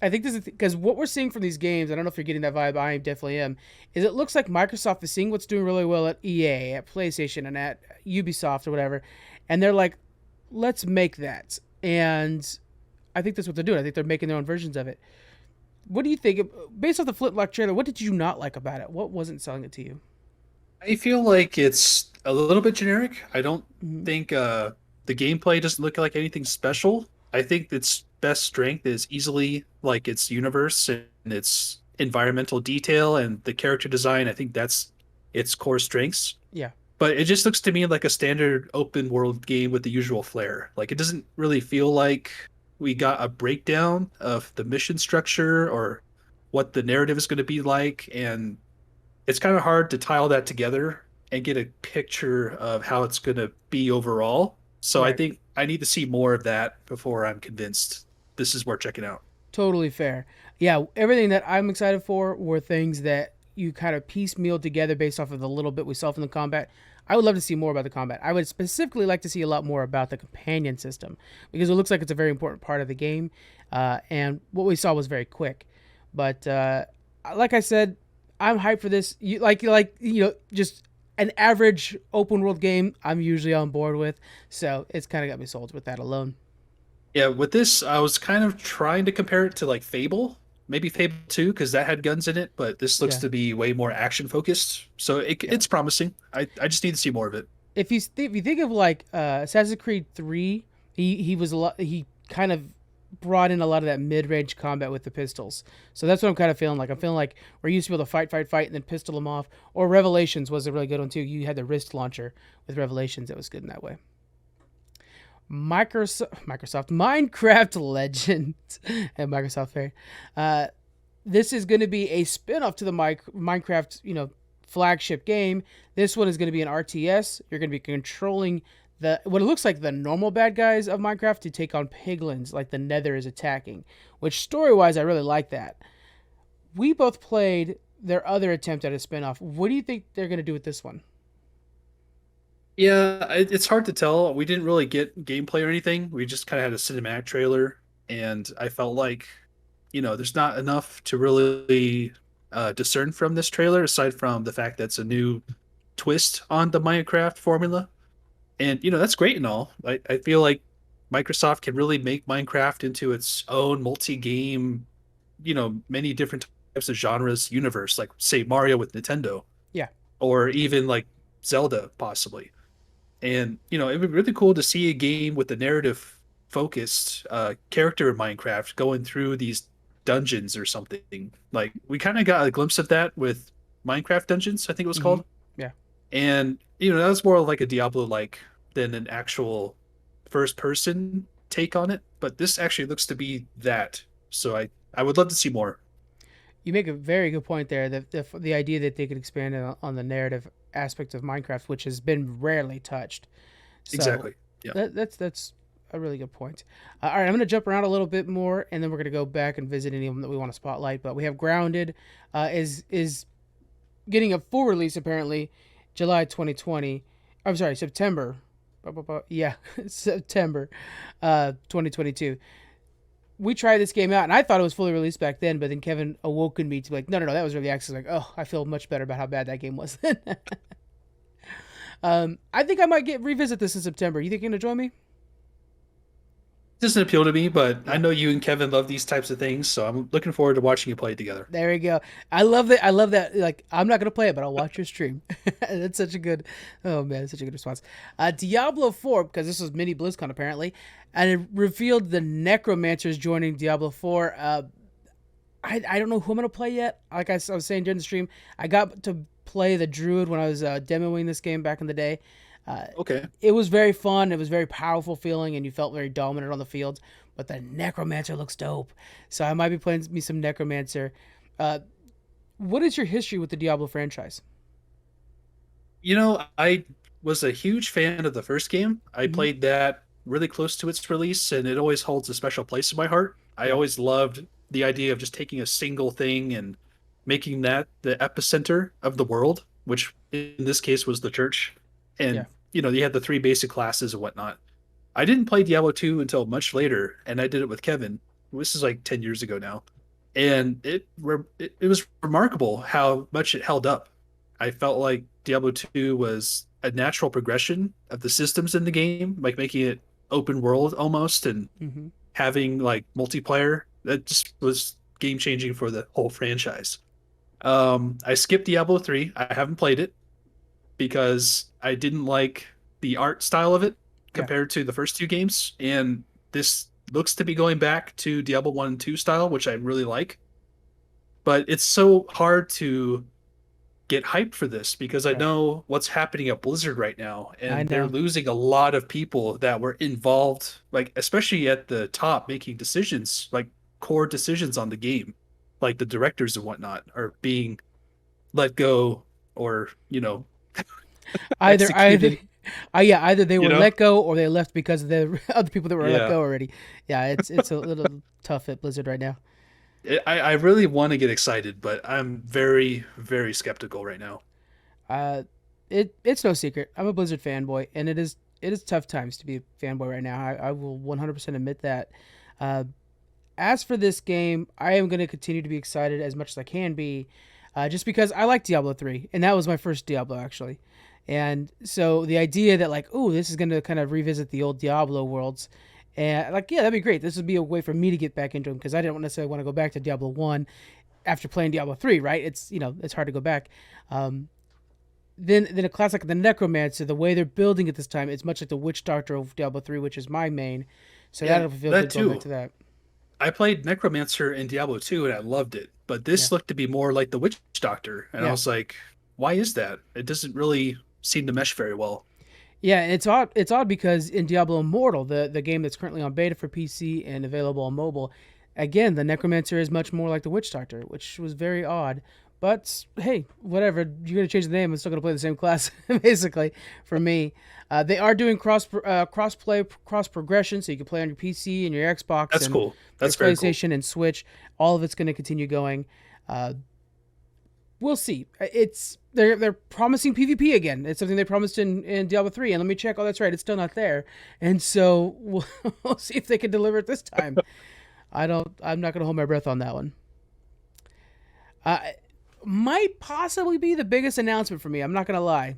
S1: I think this is because what we're seeing from these games, I don't know if you're getting that vibe, I definitely am, is it looks like Microsoft is seeing what's doing really well at EA, at PlayStation, and at Ubisoft or whatever, and they're like, let's make that. And I think that's what they're doing. I think they're making their own versions of it. What do you think, based off the Flintlock trailer? What did you not like about it? What wasn't selling it to you?
S2: I feel like it's a little bit generic. I don't
S1: Mm-hmm.
S2: think the gameplay doesn't look like anything special. I think its best strength is easily like its universe and its environmental detail and the character design. I think that's its core strengths.
S1: Yeah,
S2: But it just looks to me like a standard open world game with the usual flair. Like it doesn't really feel like we got a breakdown of the mission structure or what the narrative is going to be like, and it's kind of hard to tile that together and get a picture of how it's going to be overall. So I
S1: right.
S2: think I need to see more of that before I'm convinced this is worth checking out.
S1: Totally fair. Yeah, everything that I'm excited for were things that you kind of piecemeal together based off of the little bit we saw from the combat. I would love to see more about the combat. I would specifically like to see a lot more about the companion system because it looks like it's a very important part of the game, and what we saw was very quick. But like I said, I'm hyped for this. Just an average open world game. I'm usually on board with, so it's kind of got me sold with that alone.
S2: Yeah, with this, I was kind of trying to compare it to like Fable, maybe Fable 2, because that had guns in it, but this looks
S1: Yeah,
S2: to be way more action focused. So
S1: yeah.
S2: it's promising. I just need to see more of it.
S1: If you think of like Assassin's Creed 3, he was a lot. He kind of brought in a lot of that mid range combat with the pistols. So that's what I'm kind of feeling like. I'm feeling like we're used to be able to fight, and then pistol them off. Or Revelations was a really good one too. You had the wrist launcher with Revelations that was good in that way. Microsoft Minecraft Legends and Microsoft Fair. Uh, this is going to be a spin-off to the Minecraft, flagship game. This one is going to be an RTS. You're going to be controlling the what it looks like the normal bad guys of Minecraft to take on piglins like the Nether is attacking. Which story-wise, I really like that. We both played their other attempt at a spin-off. What do you think they're going to do with this one?
S2: Yeah, it's hard to tell. We didn't really get gameplay or anything. We just kind of had a cinematic trailer, and I felt like, there's not enough to really discern from this trailer aside from the fact that it's a new twist on the Minecraft formula. And, that's great and all. I feel like Microsoft can really make Minecraft into its own multi-game, many different types of genres universe, like say Mario with Nintendo,
S1: Yeah.
S2: or even like Zelda possibly. And it'd be really cool to see a game with the narrative focused character in Minecraft going through these dungeons or something. Like we kind of got a glimpse of that with Minecraft Dungeons, I think it was
S1: Mm-hmm.
S2: called.
S1: Yeah.
S2: And that was more like a Diablo like than an actual first person take on it. But this actually looks to be that. So I would love to see more.
S1: You make a very good point there. The idea that they could expand on the narrative aspect of Minecraft, which has been rarely touched. So
S2: Exactly. Yeah.
S1: that's a really good point. All right, I'm gonna jump around a little bit more, and then we're gonna go back and visit any of them that we want to spotlight. But we have Grounded, is getting a full release apparently, July 2020. I'm sorry, September. Yeah, September, 2022. We tried this game out, and I thought it was fully released back then. But then Kevin awoke in me to be like, no, that was early access. Like, oh, I feel much better about how bad that game was then. I think I might revisit this in September. You think you're gonna join me?
S2: doesn't appeal to me, but I
S1: Yeah.
S2: know you and Kevin love these types of things, so I'm looking forward to watching you play it together.
S1: There we go. I love that. I love that. Like, I'm not gonna play it, but I'll watch your stream. That's such a good. Oh man, such a good response. Diablo 4, because this was mini BlizzCon apparently, and it revealed the Necromancers joining Diablo 4. I don't know who I'm gonna play yet. Like I was saying during the stream, I got to play the Druid when I was demoing this game back in the day. Uh,
S2: Okay.
S1: it was very fun. It was very powerful feeling, and you felt very dominant on the field. But the Necromancer looks dope, so I might be playing me some Necromancer. Uh, what is your history with the Diablo franchise?
S2: I was a huge fan of the first game. I
S1: Hmm.
S2: played that really close to its release, and it always holds a special place in my heart. I
S1: Yeah,
S2: always loved the idea of just taking a single thing and making that the epicenter of the world, which in this case was the church.
S1: yeah,
S2: And, you had the three basic classes and whatnot. I didn't play Diablo 2 until much later, and I did it with Kevin. This is like 10 years ago now. And it was remarkable how much it held up. I felt like Diablo 2 was a natural progression of the systems in the game, like making it open world almost and
S1: hmm,
S2: having like multiplayer. That just was game changing for the whole franchise. I skipped Diablo 3. I haven't played it because I didn't like the art style of it
S1: yeah,
S2: compared to the first two games. And this looks to be going back to Diablo 1 and 2 style, which I really like. But it's so hard to get hyped for this because I
S1: yeah.
S2: know what's happening at Blizzard right now,
S1: I
S2: and they're
S1: know.
S2: losing a lot of people that were involved, like especially at the top, making decisions, like core decisions on the game, like the directors and whatnot, are being let go or,
S1: Either,
S2: executed,
S1: yeah, either they
S2: you
S1: were
S2: know?
S1: let go or they left because of the other people that were let
S2: Yeah.
S1: go already. Yeah, it's a little tough at Blizzard right now.
S2: I really want to get excited, but I'm very, very skeptical right now.
S1: Uh, it's no secret. I'm a Blizzard fanboy, and it is tough times to be a fanboy right now. I will 100% admit that. Uh, as for this game, I am going to continue to be excited as much as I can be, just because I like Diablo 3, and that was my first Diablo actually. And so the idea that like, oh, this is going to kind of revisit the old Diablo worlds, and like, yeah, that'd be great. This would be a way for me to get back into them because I didn't necessarily want to go back to Diablo 1 after playing Diablo 3, right? It's hard to go back. Um, then a class like the Necromancer, the way they're building it this time, it's much like the Witch Doctor of Diablo 3, which is my main. So
S2: Yeah,
S1: that'll feel
S2: that
S1: good going back
S2: too.
S1: to that.
S2: I played Necromancer in Diablo 2 and I loved it, but
S1: Yeah.
S2: this looked to be more like the Witch Doctor. And I
S1: Yeah.
S2: was like, why is that? It doesn't really seem to mesh very well.
S1: Yeah, and it's odd. It's odd because in Diablo Immortal, the game that's currently on beta for PC and available on mobile, again the Necromancer is much more like the Witch Doctor, which was very odd. But hey, whatever. You're gonna change the name. I'm still gonna play the same class, basically. For me, they are doing cross play, cross progression, so you can play on your PC and your Xbox
S2: That's
S1: and
S2: cool.
S1: your
S2: That's very cool.
S1: PlayStation and Switch. All of it's gonna continue going. Uh, we'll see. They're promising PvP again. It's something they promised in Diablo 3, and let me check. Oh, that's right, it's still not there. And so we'll see if they can deliver it this time. I'm not gonna hold my breath on that one. Uh, might possibly be the biggest announcement for me. I'm not gonna lie.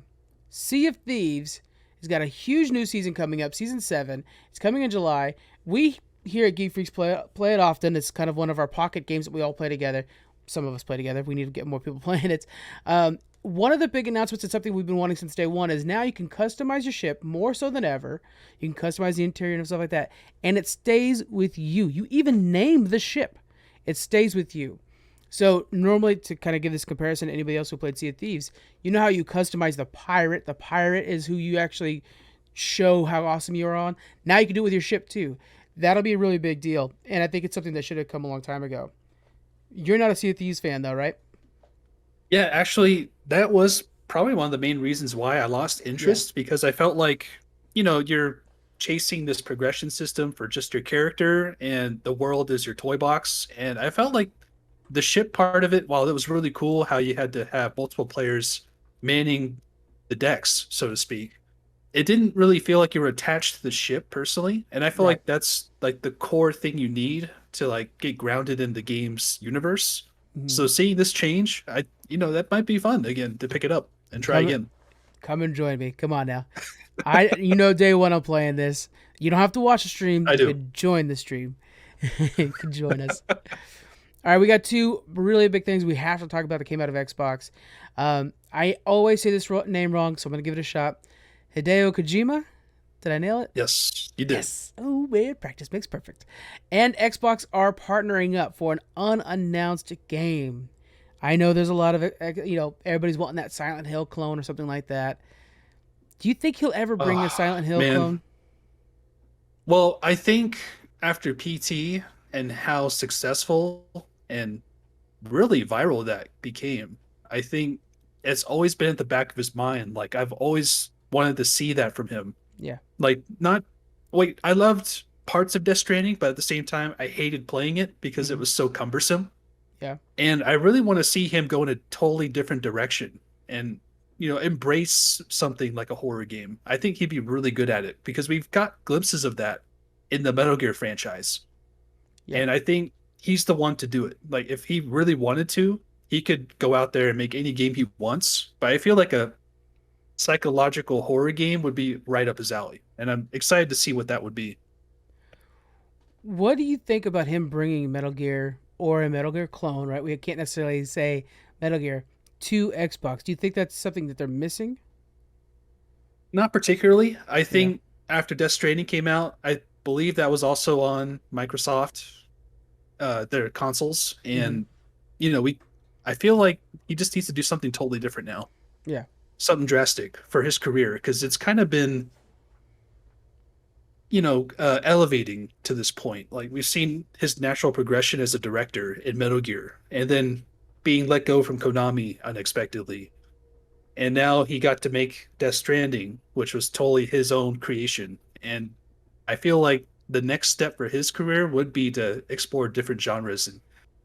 S1: Sea of Thieves has got a huge new season coming up. Season 7. It's coming in July. We here at Geek Freaks play it often. It's kind of one of our pocket games that we all play together. Some of us play together. We need to get more people playing it. One of the big announcements and something we've been wanting since day one is now you can customize your ship more so than ever. You can customize the interior and stuff like that, and it stays with you. You even name the ship. It stays with you. So normally, to kind of give this comparison to anybody else who played Sea of Thieves, you know how you customize the pirate. The pirate is who you actually show how awesome you are on. Now you can do it with your ship too. That'll be a really big deal, and I think it's something that should have come a long time ago. You're not a Sea of Thieves fan, though, right?
S2: Yeah, actually, that was probably one of the main reasons why I lost
S1: Yeah.
S2: interest because I felt like, you're chasing this progression system for just your character and the world is your toy box. And I felt like the ship part of it, while it was really cool how you had to have multiple players manning the decks, so to speak, it didn't really feel like you were attached to the ship personally. And I feel
S1: Right.
S2: like that's like the core thing you need to like get grounded in the game's universe.
S1: Mm-hmm.
S2: So seeing this change, that might be fun again to pick it up and try
S1: Come,
S2: again.
S1: come and join me. Come on now. Day one I'm playing this. You don't have to watch the stream.
S2: I
S1: You
S2: do.
S1: can join the stream. You can join us. All right, we got two really big things we have to talk about that came out of Xbox. I always say this name wrong, so I'm going to give it a shot. Hideo Kojima. Did I nail it?
S2: Yes, you did.
S1: Yes. Oh, man, practice makes perfect. And Xbox are partnering up for an unannounced game. I know there's a lot of, everybody's wanting that Silent Hill clone or something like that. Do you think he'll ever bring a
S2: Oh,
S1: Silent Hill
S2: man.
S1: clone?
S2: Well, I think after PT and how successful and really viral that became, I think it's always been at the back of his mind. Like I've always wanted to see that from him.
S1: Yeah.
S2: Like not wait, I loved parts of Death Stranding, but at the same time I hated playing it because it
S1: Hmm.
S2: was so cumbersome.
S1: Yeah.
S2: And I really want to see him go in a totally different direction and embrace something like a horror game. I think he'd be really good at it because we've got glimpses of that in the Metal Gear franchise.
S1: Yeah.
S2: And I think he's the one to do it. Like if he really wanted to, he could go out there and make any game he wants. But I feel like a psychological horror game would be right up his alley. And I'm excited to see what that would be.
S1: What do you think about him bringing Metal Gear or a Metal Gear clone, right? We can't necessarily say Metal Gear to Xbox. Do you think that's something that they're missing?
S2: Not particularly. I
S1: Yeah.
S2: think after Death Stranding came out, I believe that was also on Microsoft, their consoles.
S1: Hmm.
S2: And, we I feel like he just needs to do something totally different now.
S1: Yeah.
S2: Something drastic for his career, because it's kind of been elevating to this point. Like we've seen his natural progression as a director in Metal Gear, and then being let go from Konami unexpectedly. And now he got to make Death Stranding, which was totally his own creation. And I feel like the next step for his career would be to explore different genres and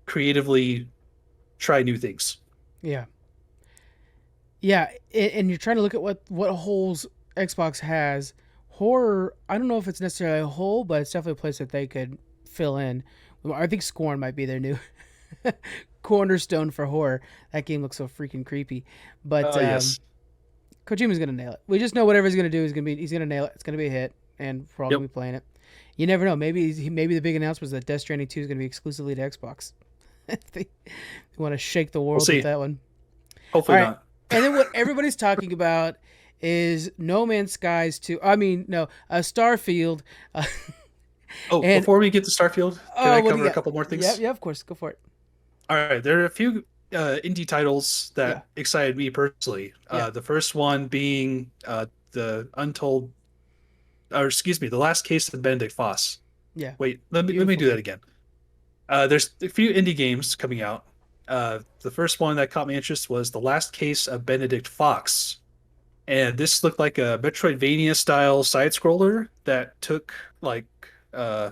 S2: creatively try new things.
S1: Yeah. Yeah. And you're trying to look at what holes Xbox has. Horror, I don't know if it's necessarily a hole, but it's definitely a place that they could fill in. Well, I think Scorn might be their new cornerstone for horror. That game looks so freaking creepy. But
S2: Yes.
S1: Kojima's gonna nail it. We just know whatever he's gonna do is gonna be he's gonna nail it. It's gonna be a hit, and we're all
S2: Yep.
S1: gonna be playing it. You never know. Maybe the big announcement was that Death Stranding 2 is gonna be exclusively to Xbox. they want to shake the
S2: We'll
S1: world with
S2: see.
S1: that one. All
S2: Hopefully
S1: right,
S2: not.
S1: and then what everybody's talking about is No Man's Skies 2. I mean, no, Starfield. Uh,
S2: Oh,
S1: and
S2: before we get to Starfield, can
S1: oh,
S2: I
S1: what do
S2: cover
S1: you
S2: a
S1: got?
S2: couple more
S1: Yeah,
S2: things?
S1: yeah, of course, go for it.
S2: All right, there are a few indie titles
S1: Yeah,
S2: that excited me personally.
S1: yeah,
S2: The first one being the Untold, or excuse me, The Last Case of Benedict Foss.
S1: yeah.
S2: Wait, let me
S1: Beautiful
S2: do that
S1: game.
S2: again. There's a few indie games coming out. The first one that caught my interest was The Last Case of Benedict Fox, and this looked like a Metroidvania style side scroller that took like uh,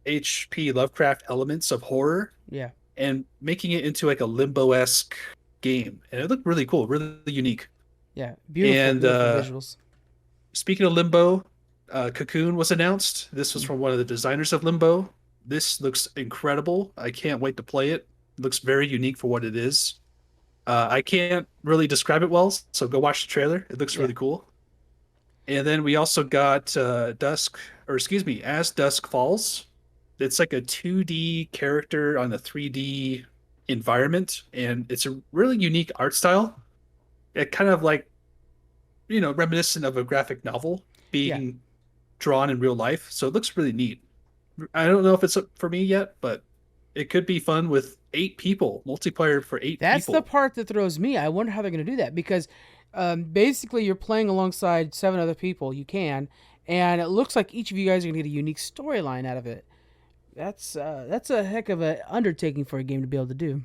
S2: H.P. Lovecraft elements of horror
S1: Yeah,
S2: and making it into like a limbo-esque game. And it looked really cool, really unique.
S1: yeah. Beautiful,
S2: And
S1: beautiful visuals.
S2: speaking of Limbo, Cocoon was announced. This was
S1: Mm.
S2: from one of the designers of Limbo. This looks incredible. I can't wait to play it. It looks very unique for what it is. I can't really describe it well, so go watch the trailer. It looks
S1: Yeah,
S2: really cool. And then we also got As Dusk Falls. It's like a 2D character on a 3D environment, and it's a really unique art style. It kind of like, reminiscent of a graphic novel
S1: yeah.
S2: being drawn in real life. So it looks really neat. I don't know if it's for me yet, but it could be fun with 8 people, multiplayer for eight
S1: That's the
S2: people.
S1: part that throws me. I wonder how they're going to do that because basically you're playing alongside 7 other people. You can, and it looks like each of you guys are going to get a unique storyline out of it. That's a heck of an undertaking for a game to be able to do.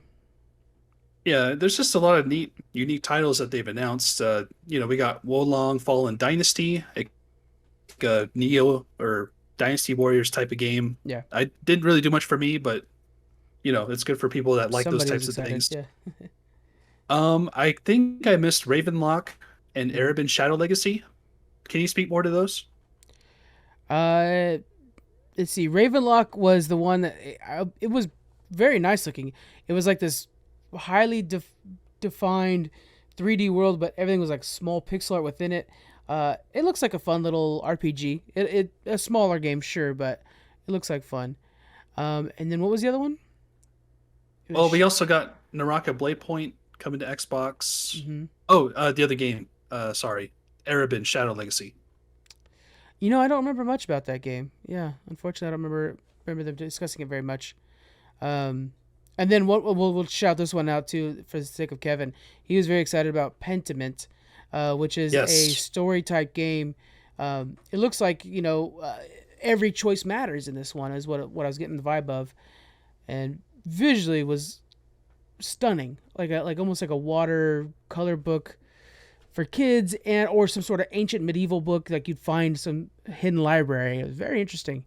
S2: Yeah, there's just a lot of neat, unique titles that they've announced. We got Wolong Fallen Dynasty, a Neo or Dynasty Warriors type of game.
S1: Yeah,
S2: I didn't really do much for me, but it's good for people that like those
S1: somebody was
S2: types of
S1: excited.
S2: things.
S1: Yeah.
S2: I think I missed Ravenlock and
S1: Mhm.
S2: Erebin Shadow Legacy. Can you speak more to those?
S1: Uh, let's see. Ravenlock was the one that it was very nice looking. It was like this highly defined 3D world, but everything was like small pixel art within it. It looks like a fun little RPG. It a smaller game, sure, but it looks like fun. And then what was the other one? It was
S2: Well, we also got Naraka Blade Point coming to Xbox.
S1: mm-hmm.
S2: Oh, the other game. Sorry, Arabin Shadow Legacy.
S1: I don't remember much about that game. Yeah, unfortunately, I don't remember them discussing it very much. Um, and then what we'll shout this one out too for the sake of Kevin. He was very excited about Pentiment, which is a
S2: Yes.
S1: story type game. It looks like every choice matters in this one is what I was getting the vibe of, and visually was stunning, like almost like a water color book for kids, and or some sort of ancient medieval book like you'd find some hidden library. It was very interesting.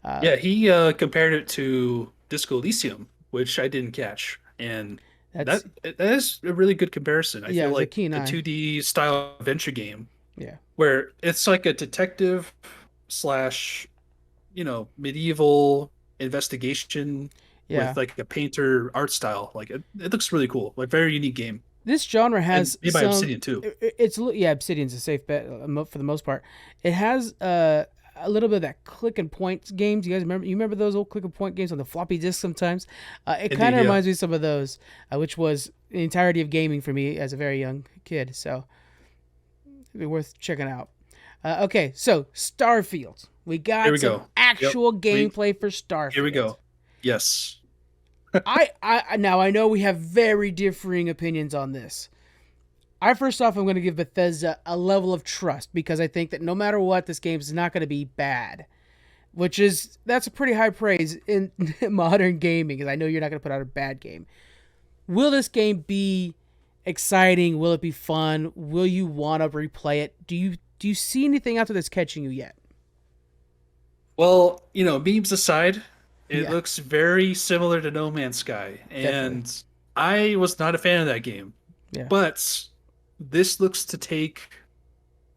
S1: Uh,
S2: Yeah, he compared it to Disco Elysium, which I didn't catch, and
S1: that's
S2: that is a really good comparison. I
S1: yeah, it
S2: feel
S1: was a
S2: like
S1: keen
S2: a
S1: eye.
S2: 2D style adventure game
S1: Yeah,
S2: where it's like a detective slash, medieval investigation
S1: yeah.
S2: with like a painter art style. Like it looks really cool. Like very unique game,
S1: This genre
S2: and
S1: has
S2: made by Obsidian too.
S1: it's yeah, Obsidian's a safe bet for the most part. It has a little bit of that click and point games. You guys remember? You remember those old click and point games on the floppy disk sometimes? It kind
S2: Indeed,
S1: of
S2: yeah.
S1: reminds me of some of those, which was the entirety of gaming for me as a very young kid. So it'd be worth checking out. Okay, so Starfield. We
S2: Here
S1: got
S2: we
S1: some
S2: go. Yep.
S1: actual
S2: We
S1: gameplay for
S2: Here we
S1: Starfield.
S2: go. Yes.
S1: I now I know we have very differing opinions on this. First off, I'm going to give Bethesda a level of trust because I think that no matter what, this game is not going to be bad. That's a pretty high praise in modern gaming because I know you're not going to put out a bad game. Will this game be exciting? Will it be fun? Will you want to replay it? Do you see anything out there that's catching you yet?
S2: Well, memes aside, it
S1: Yeah,
S2: looks very similar to No Man's Sky,
S1: definitely.
S2: and I was not a fan of that game.
S1: Yeah.
S2: But this looks to take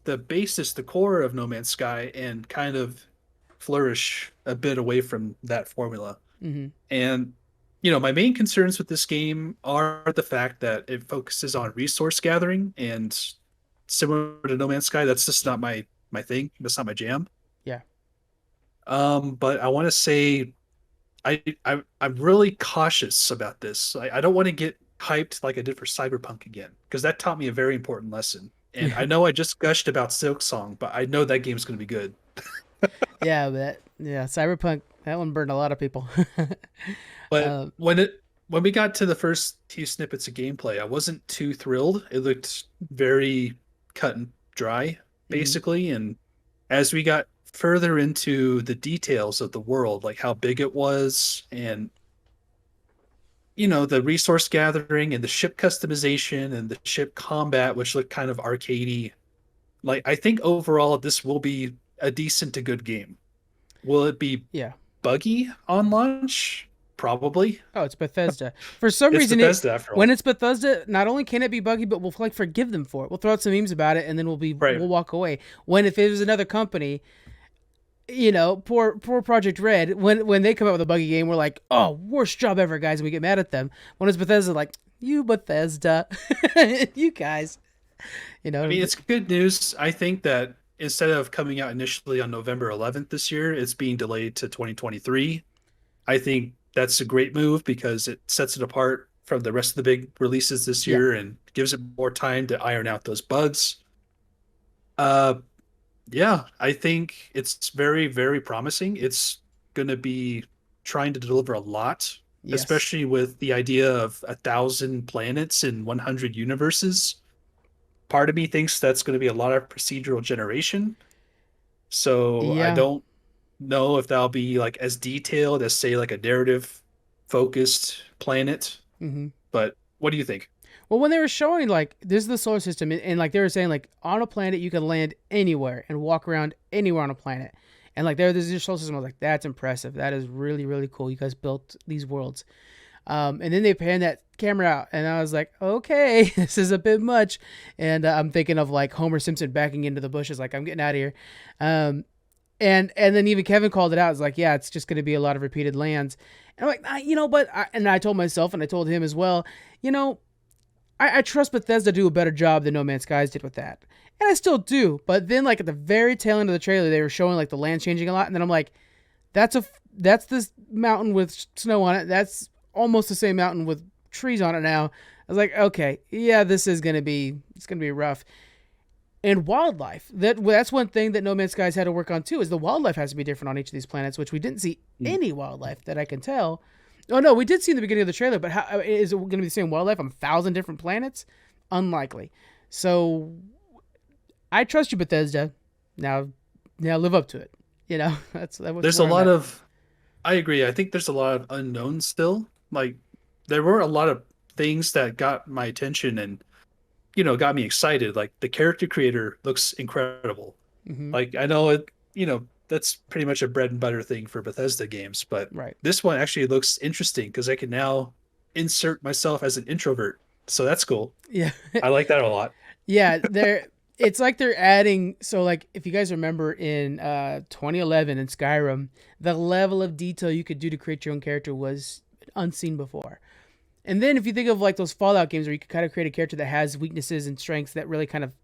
S2: the basis, the core of No Man's Sky, and kind of flourish a bit away from that formula.
S1: Mm-hmm.
S2: And, my main concerns with this game are the fact that it focuses on resource gathering, and similar to No Man's Sky, that's just not my thing. That's not my jam.
S1: Yeah.
S2: But I want to say I'm really cautious about this. I don't want to get hyped like I did for Cyberpunk again because that taught me a very important lesson. And I know I just gushed about Silk Song, but I know that game's going to be good.
S1: Yeah, Cyberpunk, that one burned a lot of people.
S2: But
S1: uh,
S2: when we got to the first few snippets of gameplay, I wasn't too thrilled. It looked very cut and dry,
S1: mhm.
S2: basically. And as we got further into the details of the world, like how big it was, and the resource gathering and the ship customization and the ship combat, which looked kind of arcadey. Like I think overall this will be a decent to good game. Will it be
S1: Yeah.
S2: buggy on launch? Probably.
S1: Oh, it's Bethesda. For some
S2: It's
S1: reason, it
S2: Bethesda after
S1: when
S2: all.
S1: it's Bethesda, not only can it be buggy, but we'll like forgive them for it. We'll throw out some memes about it, and then
S2: Right.
S1: we'll walk away. When if it was another company, poor Project Red, when they come out with a buggy game, we're like, oh, worst job ever, guys, and we get mad at them. When it's Bethesda, like you Bethesda, you guys, you
S2: I
S1: know,
S2: mean, it's good news. I think that instead of coming out initially on November 11th this year, it's being delayed to 2023. I think that's a great move because it sets it apart from the rest of the big releases this
S1: yeah,
S2: year and gives it more time to iron out those bugs. Uh, yeah, I think it's very, very promising. It's going to be trying to deliver a lot,
S1: yes,
S2: especially with the idea of 1,000 planets in 100 universes. Part of me thinks that's going to be a lot of procedural generation. So I
S1: yeah.
S2: don't know if that'll be like as detailed as say like a narrative focused planet.
S1: Hmm.
S2: But what do you think?
S1: Well, when they were showing like this is the solar system, and like they were saying like on a planet you can land anywhere and walk around anywhere on a planet, and like this is your solar system. I was like, that's impressive. That is really really cool. You guys built these worlds. And then they pan that camera out, and I was like, okay, this is a bit much. And I'm thinking of like Homer Simpson backing into the bushes, like I'm getting out of here. Um, and then even Kevin called it out. It's like, yeah, it's just going to be a lot of repeated lands. And I'm like, but and I told myself, and I told him as well, you know, I trust Bethesda to do a better job than No Man's Skies did with that. And I still do. But then like at the very tail end of the trailer, they were showing like the land changing a lot, and then I'm like, that's this mountain with snow on it. That's almost the same mountain with trees on it now. I was like, okay, yeah, this is gonna be it's gonna be rough. And wildlife. That's one thing that No Man's Skies had to work on too. Is the wildlife has to be different on each of these planets, which we didn't see
S2: Mm.
S1: any wildlife that I can tell. Oh no, we did see in the beginning of the trailer, but how is it going to be the same wildlife on 1,000 different planets? Unlikely. So I trust you, Bethesda. Now, now live up to it. You know, that's
S2: There's a
S1: where I'm
S2: lot
S1: at.
S2: of I agree. I think there's a lot of unknowns still. Like there were a lot of things that got my attention and got me excited. Like the character creator looks incredible.
S1: Mm-hmm.
S2: Like I know it, that's pretty much a bread and butter thing for Bethesda games, but
S1: Right.
S2: this one actually looks interesting because I can now insert myself as an introvert. So that's cool.
S1: Yeah.
S2: I like that a lot.
S1: Yeah. They're. It's like they're adding. So, like, if you guys remember in 2011 in Skyrim, the level of detail you could do to create your own character was unseen before. And then if you think of like those Fallout games where you could kind of create a character that has weaknesses and strengths that really kind of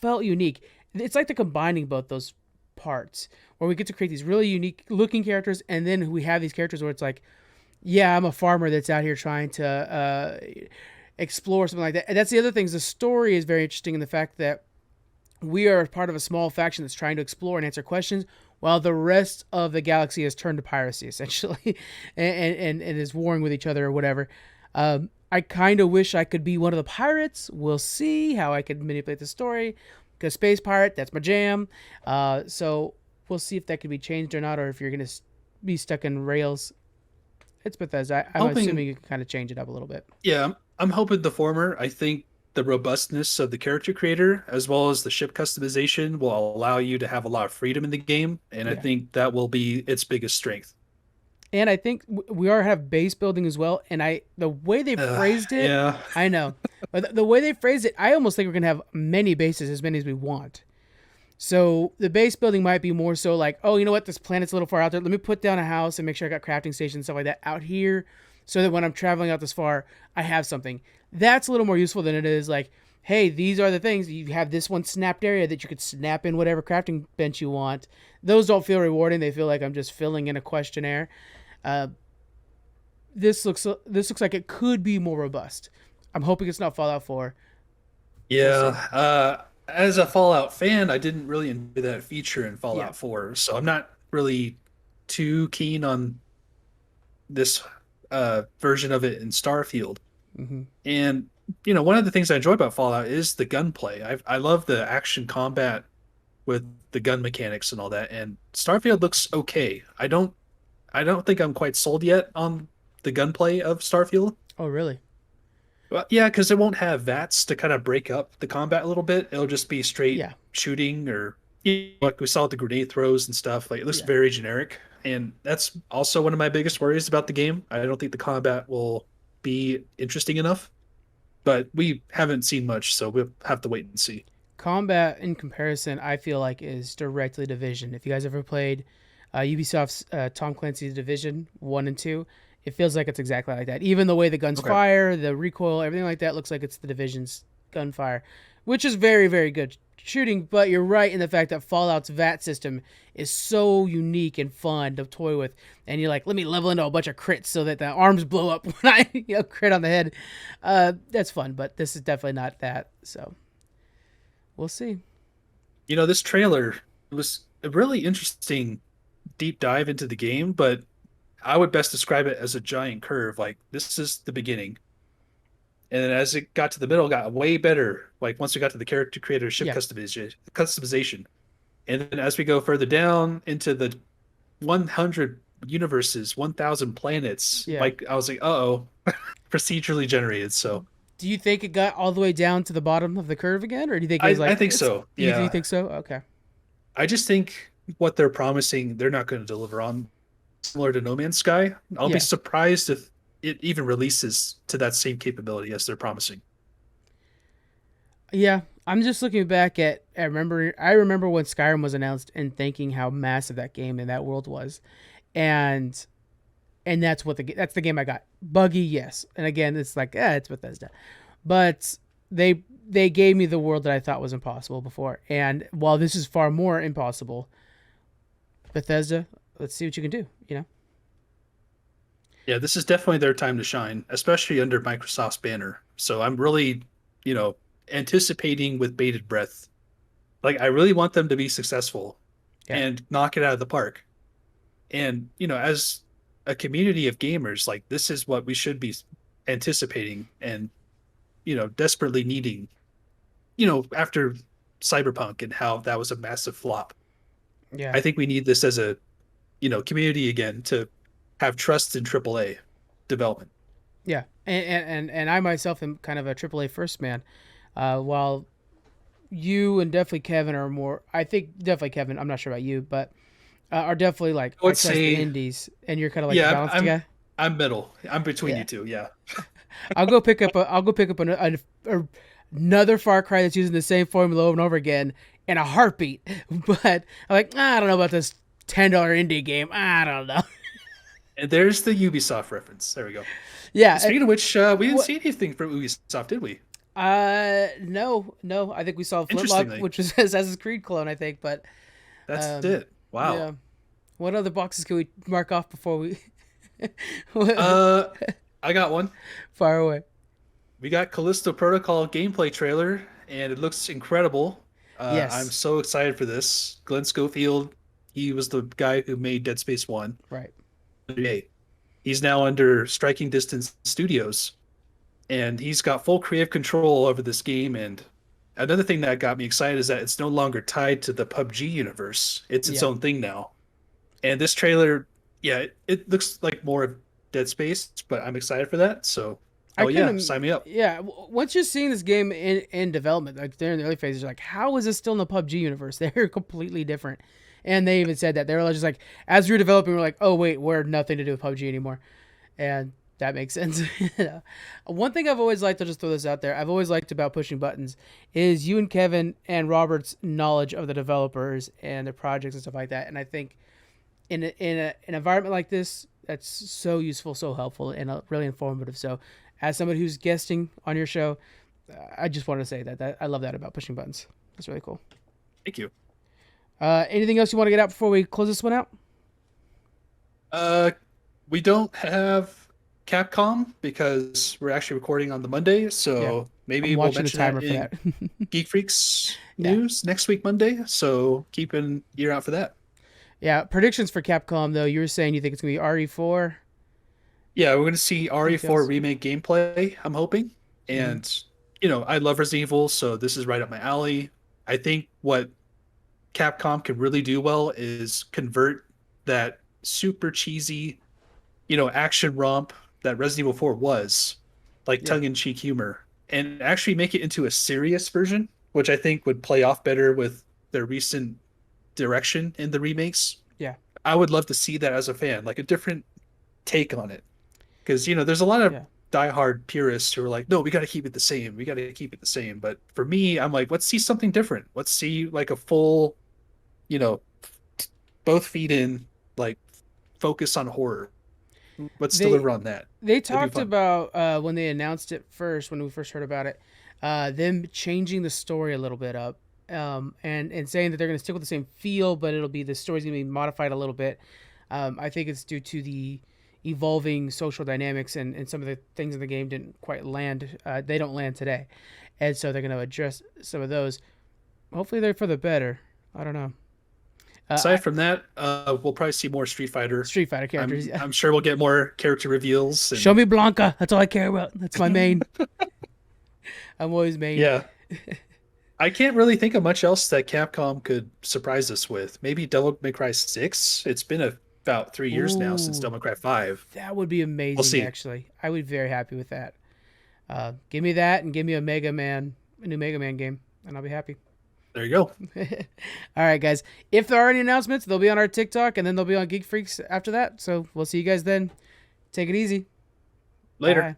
S1: felt unique, it's like they're combining both those parts where we get to create these really unique looking characters, and then we have these characters where it's like, yeah, I'm a farmer that's out here trying to explore something like that. And that's the other things. The story is very interesting in the fact that we are part of a small faction that's trying to explore and answer questions while the rest of the galaxy has turned to piracy essentially and is warring with each other or whatever. I kind of wish I could be one of the pirates. We'll see how I could manipulate the story because space pirate, that's my jam. So we'll see if that could be changed or not, or if you're going to be stuck in rails. It's Bethesda. I'm
S2: Hoping,
S1: assuming you can kind of change it up a little bit.
S2: yeah, I'm hoping the former. I think the robustness of the character creator as well as the ship customization will allow you to have a lot of freedom in the game, and I
S1: Yeah.
S2: think that will be its biggest strength.
S1: And I think we are have base building as well. And the way they phrased it,
S2: Yeah.
S1: I know, but the way they phrased it, I almost think we're gonna have many bases, as many as we want. So the base building might be more so like, oh, you know what, this planet's a little far out there. Let me put down a house and make sure I got crafting stations and stuff like that out here, so that when I'm traveling out this far, I have something. That's a little more useful than it is like, hey, these are the things. You have this one snapped area that you could snap in whatever crafting bench you want. Those don't feel rewarding. They feel like I'm just filling in a questionnaire. Uh, this looks like it could be more robust. I'm hoping it's not Fallout 4. We'll see.
S2: Yeah. As a Fallout fan, I didn't really enjoy that feature in
S1: Yeah.
S2: Fallout 4, so I'm not really too keen on this version of it in Starfield.
S1: Hmm.
S2: And one of the things I enjoy about Fallout is the gunplay. I love the action combat with the gun mechanics and all that. And Starfield looks okay. I don't think I'm quite sold yet on the gunplay of Starfield.
S1: Oh, really?
S2: Well, yeah, because it won't have VATS to kind of break up the combat a little bit. It'll just be straight
S1: Yeah.
S2: shooting or like we saw with the grenade throws and stuff. Like it looks
S1: Yeah.
S2: very generic. And that's also one of my biggest worries about the game. I don't think the combat will be interesting enough, but we haven't seen much, so we'll have to wait and see.
S1: Combat in comparison, I feel like is directly Division. If you guys ever played Ubisoft's Tom Clancy's Division 1 and 2, it feels like it's exactly like that. Even the way the guns
S2: Okay.
S1: fire, the recoil, everything like that looks like it's the Division's gunfire, which is very, very good shooting. But you're right in the fact that Fallout's VAT system is so unique and fun to toy with. And you're like, let me level into a bunch of crits so that the arms blow up when I crit on the head. That's fun, but this is definitely not that. So we'll see.
S2: This trailer was a really interesting deep dive into the game, but I would best describe it as a giant curve. Like this is the beginning. And then as it got to the middle, it got way better. Like once we got to the character creator ship
S1: Yeah.
S2: customization. And then as we go further down into the 100 universes, 1,000 planets,
S1: Yeah.
S2: like I was like, uh-oh, procedurally generated. So
S1: Do you think it got all the way down to the bottom of the curve again, or do you think it was
S2: I
S1: like
S2: think
S1: it's?
S2: so.
S1: Do you
S2: Yeah.
S1: think so? Okay.
S2: I just think what they're promising, they're not going to deliver on, similar to No Man's Sky. I'll be
S1: Yeah.
S2: surprised if it even releases to that same capability as they're promising.
S1: Yeah. I'm just looking back at I remember when Skyrim was announced and thinking how massive that game and that world was, and that's the game I got. Buggy, yes, and again it's like it's Bethesda, but they gave me the world that I thought was impossible before. And while this is far more impossible, Bethesda, let's see what you can do. You know?
S2: Yeah, this is definitely their time to shine, especially under Microsoft's banner. So I'm really, you know, anticipating with bated breath. Like I really want them to be successful
S1: Yeah,
S2: and knock it out of the park. And, you know, as a community of gamers, like this is what we should be anticipating and, you know, desperately needing, you know, after Cyberpunk and how that was a massive flop.
S1: yeah,
S2: I think we need this as a, you know, community again to have trust in AAA development.
S1: yeah. And I myself am kind of a AAA first man. While you and definitely Kevin are more, I think definitely Kevin. I'm not sure about you, but are definitely like
S2: I
S1: I
S2: would
S1: trust the
S2: say,
S1: indies, and you're kind of like the
S2: yeah,
S1: balanced guy.
S2: I'm middle. I'm between you
S1: Yeah,
S2: two. Yeah.
S1: I'll go pick up another Far Cry that's using the same formula over and over again in a heartbeat. But I'm like, I don't know about this $10 indie game. I don't know.
S2: And there's the Ubisoft reference. There we go.
S1: Yeah.
S2: Speaking of which, we didn't
S1: What?
S2: see anything from Ubisoft, did we?
S1: No, no. I think we saw Flintlock,
S2: Interestingly,
S1: which was Assassin's Creed clone. I think, but
S2: that's
S1: um,
S2: it. Wow.
S1: yeah. What other boxes can we mark off before we
S2: Uh, I got one.
S1: far away?
S2: We got Callisto Protocol gameplay trailer, and it looks incredible. I'm
S1: Yes.
S2: so excited for this. Glenn Schofield, he was the guy who made Dead Space 1.
S1: Right.
S2: Hey, he's now under Striking Distance Studios, and he's got full creative control over this game. And another thing that got me excited is that it's no longer tied to the PUBG universe. It's its
S1: Yeah.
S2: own thing now. And this trailer, yeah, it looks like more of Dead Space, but I'm excited for that. So,
S1: I
S2: hell yeah,
S1: couldn't.
S2: sign me up.
S1: Yeah, once you're seeing this game in development, like they're in the early phases, you're like, how is this still in the PUBG universe? They're completely different. And they even said that they were just like, as we were developing, we're like, oh wait, we're nothing to do with PUBG anymore, and that makes sense. You know? One thing I've always liked, to just throw this out there, I've always liked about pushing buttons is you and Kevin and Robert's knowledge of the developers and their projects and stuff like that. And I think an environment like this, that's so useful, so helpful, and really informative. So, as somebody who's guesting on your show, I just wanted to say that I love that about pushing buttons. That's really cool.
S2: Thank you.
S1: Anything else you want to get out before we close this one out?
S2: Uh, we don't have Capcom because we're actually recording on the Monday,
S1: Yeah,
S2: so
S1: I'm
S2: maybe we'll
S1: watching the
S2: mention that
S1: timer for
S2: in
S1: that.
S2: Geek Freaks
S1: Yeah,
S2: news next week Monday. So keep an ear out for that.
S1: yeah. Predictions for Capcom though. You were saying you think it's gonna be RE4.
S2: Yeah, we're gonna see RE4
S1: Details.
S2: remake gameplay, I'm hoping.
S1: Mm-hmm.
S2: And you know, I love Resident Evil, so this is right up my alley. I think what Capcom can really do well is convert that super cheesy, you know, action romp that Resident Evil 4 was, like
S1: Yeah,
S2: tongue-in-cheek humor, and actually make it into a serious version, which I think would play off better with their recent direction in the remakes.
S1: yeah,
S2: I would love to see that as a fan, like a different take on it. Because, you know, there's a lot of
S1: yeah.
S2: diehard purists who are like, no, we got to keep it the same. We got to keep it the same. But for me, I'm like, let's see something different. Let's see like a full, you know, both feet in, like focus on horror. Let's
S1: They
S2: deliver on that.
S1: they
S2: It'd be
S1: talked
S2: fun.
S1: about when they announced it first, when we first heard about it, them changing the story a little bit up, and saying that they're going to stick with the same feel, but it'll be the story's going to be modified a little bit. I think it's due to the evolving social dynamics, and some of the things in the game didn't quite land. They don't land today, and so they're going to address some of those. Hopefully, they're for the better. I don't know.
S2: Aside from that, we'll probably see more Street Fighter.
S1: Street Fighter characters.
S2: I'm sure we'll get more character reveals
S1: Show
S2: and
S1: me Blanca. That's all I care about. That's my main. I'm always main.
S2: yeah. I can't really think of much else that Capcom could surprise us with. Maybe Devil May Cry 6. It's been about 3 years now since
S1: Ooh,
S2: Devil May Cry 5.
S1: that would be
S2: We'll
S1: amazing.
S2: see.
S1: Actually, I would be very happy with that. Give me that, and give me a new Mega Man game, and I'll be happy.
S2: There you go.
S1: All right, guys. If there are any announcements, they'll be on our TikTok, and then they'll be on Geek Freaks after that. So we'll see you guys then. Take it easy.
S2: Later.
S1: Bye.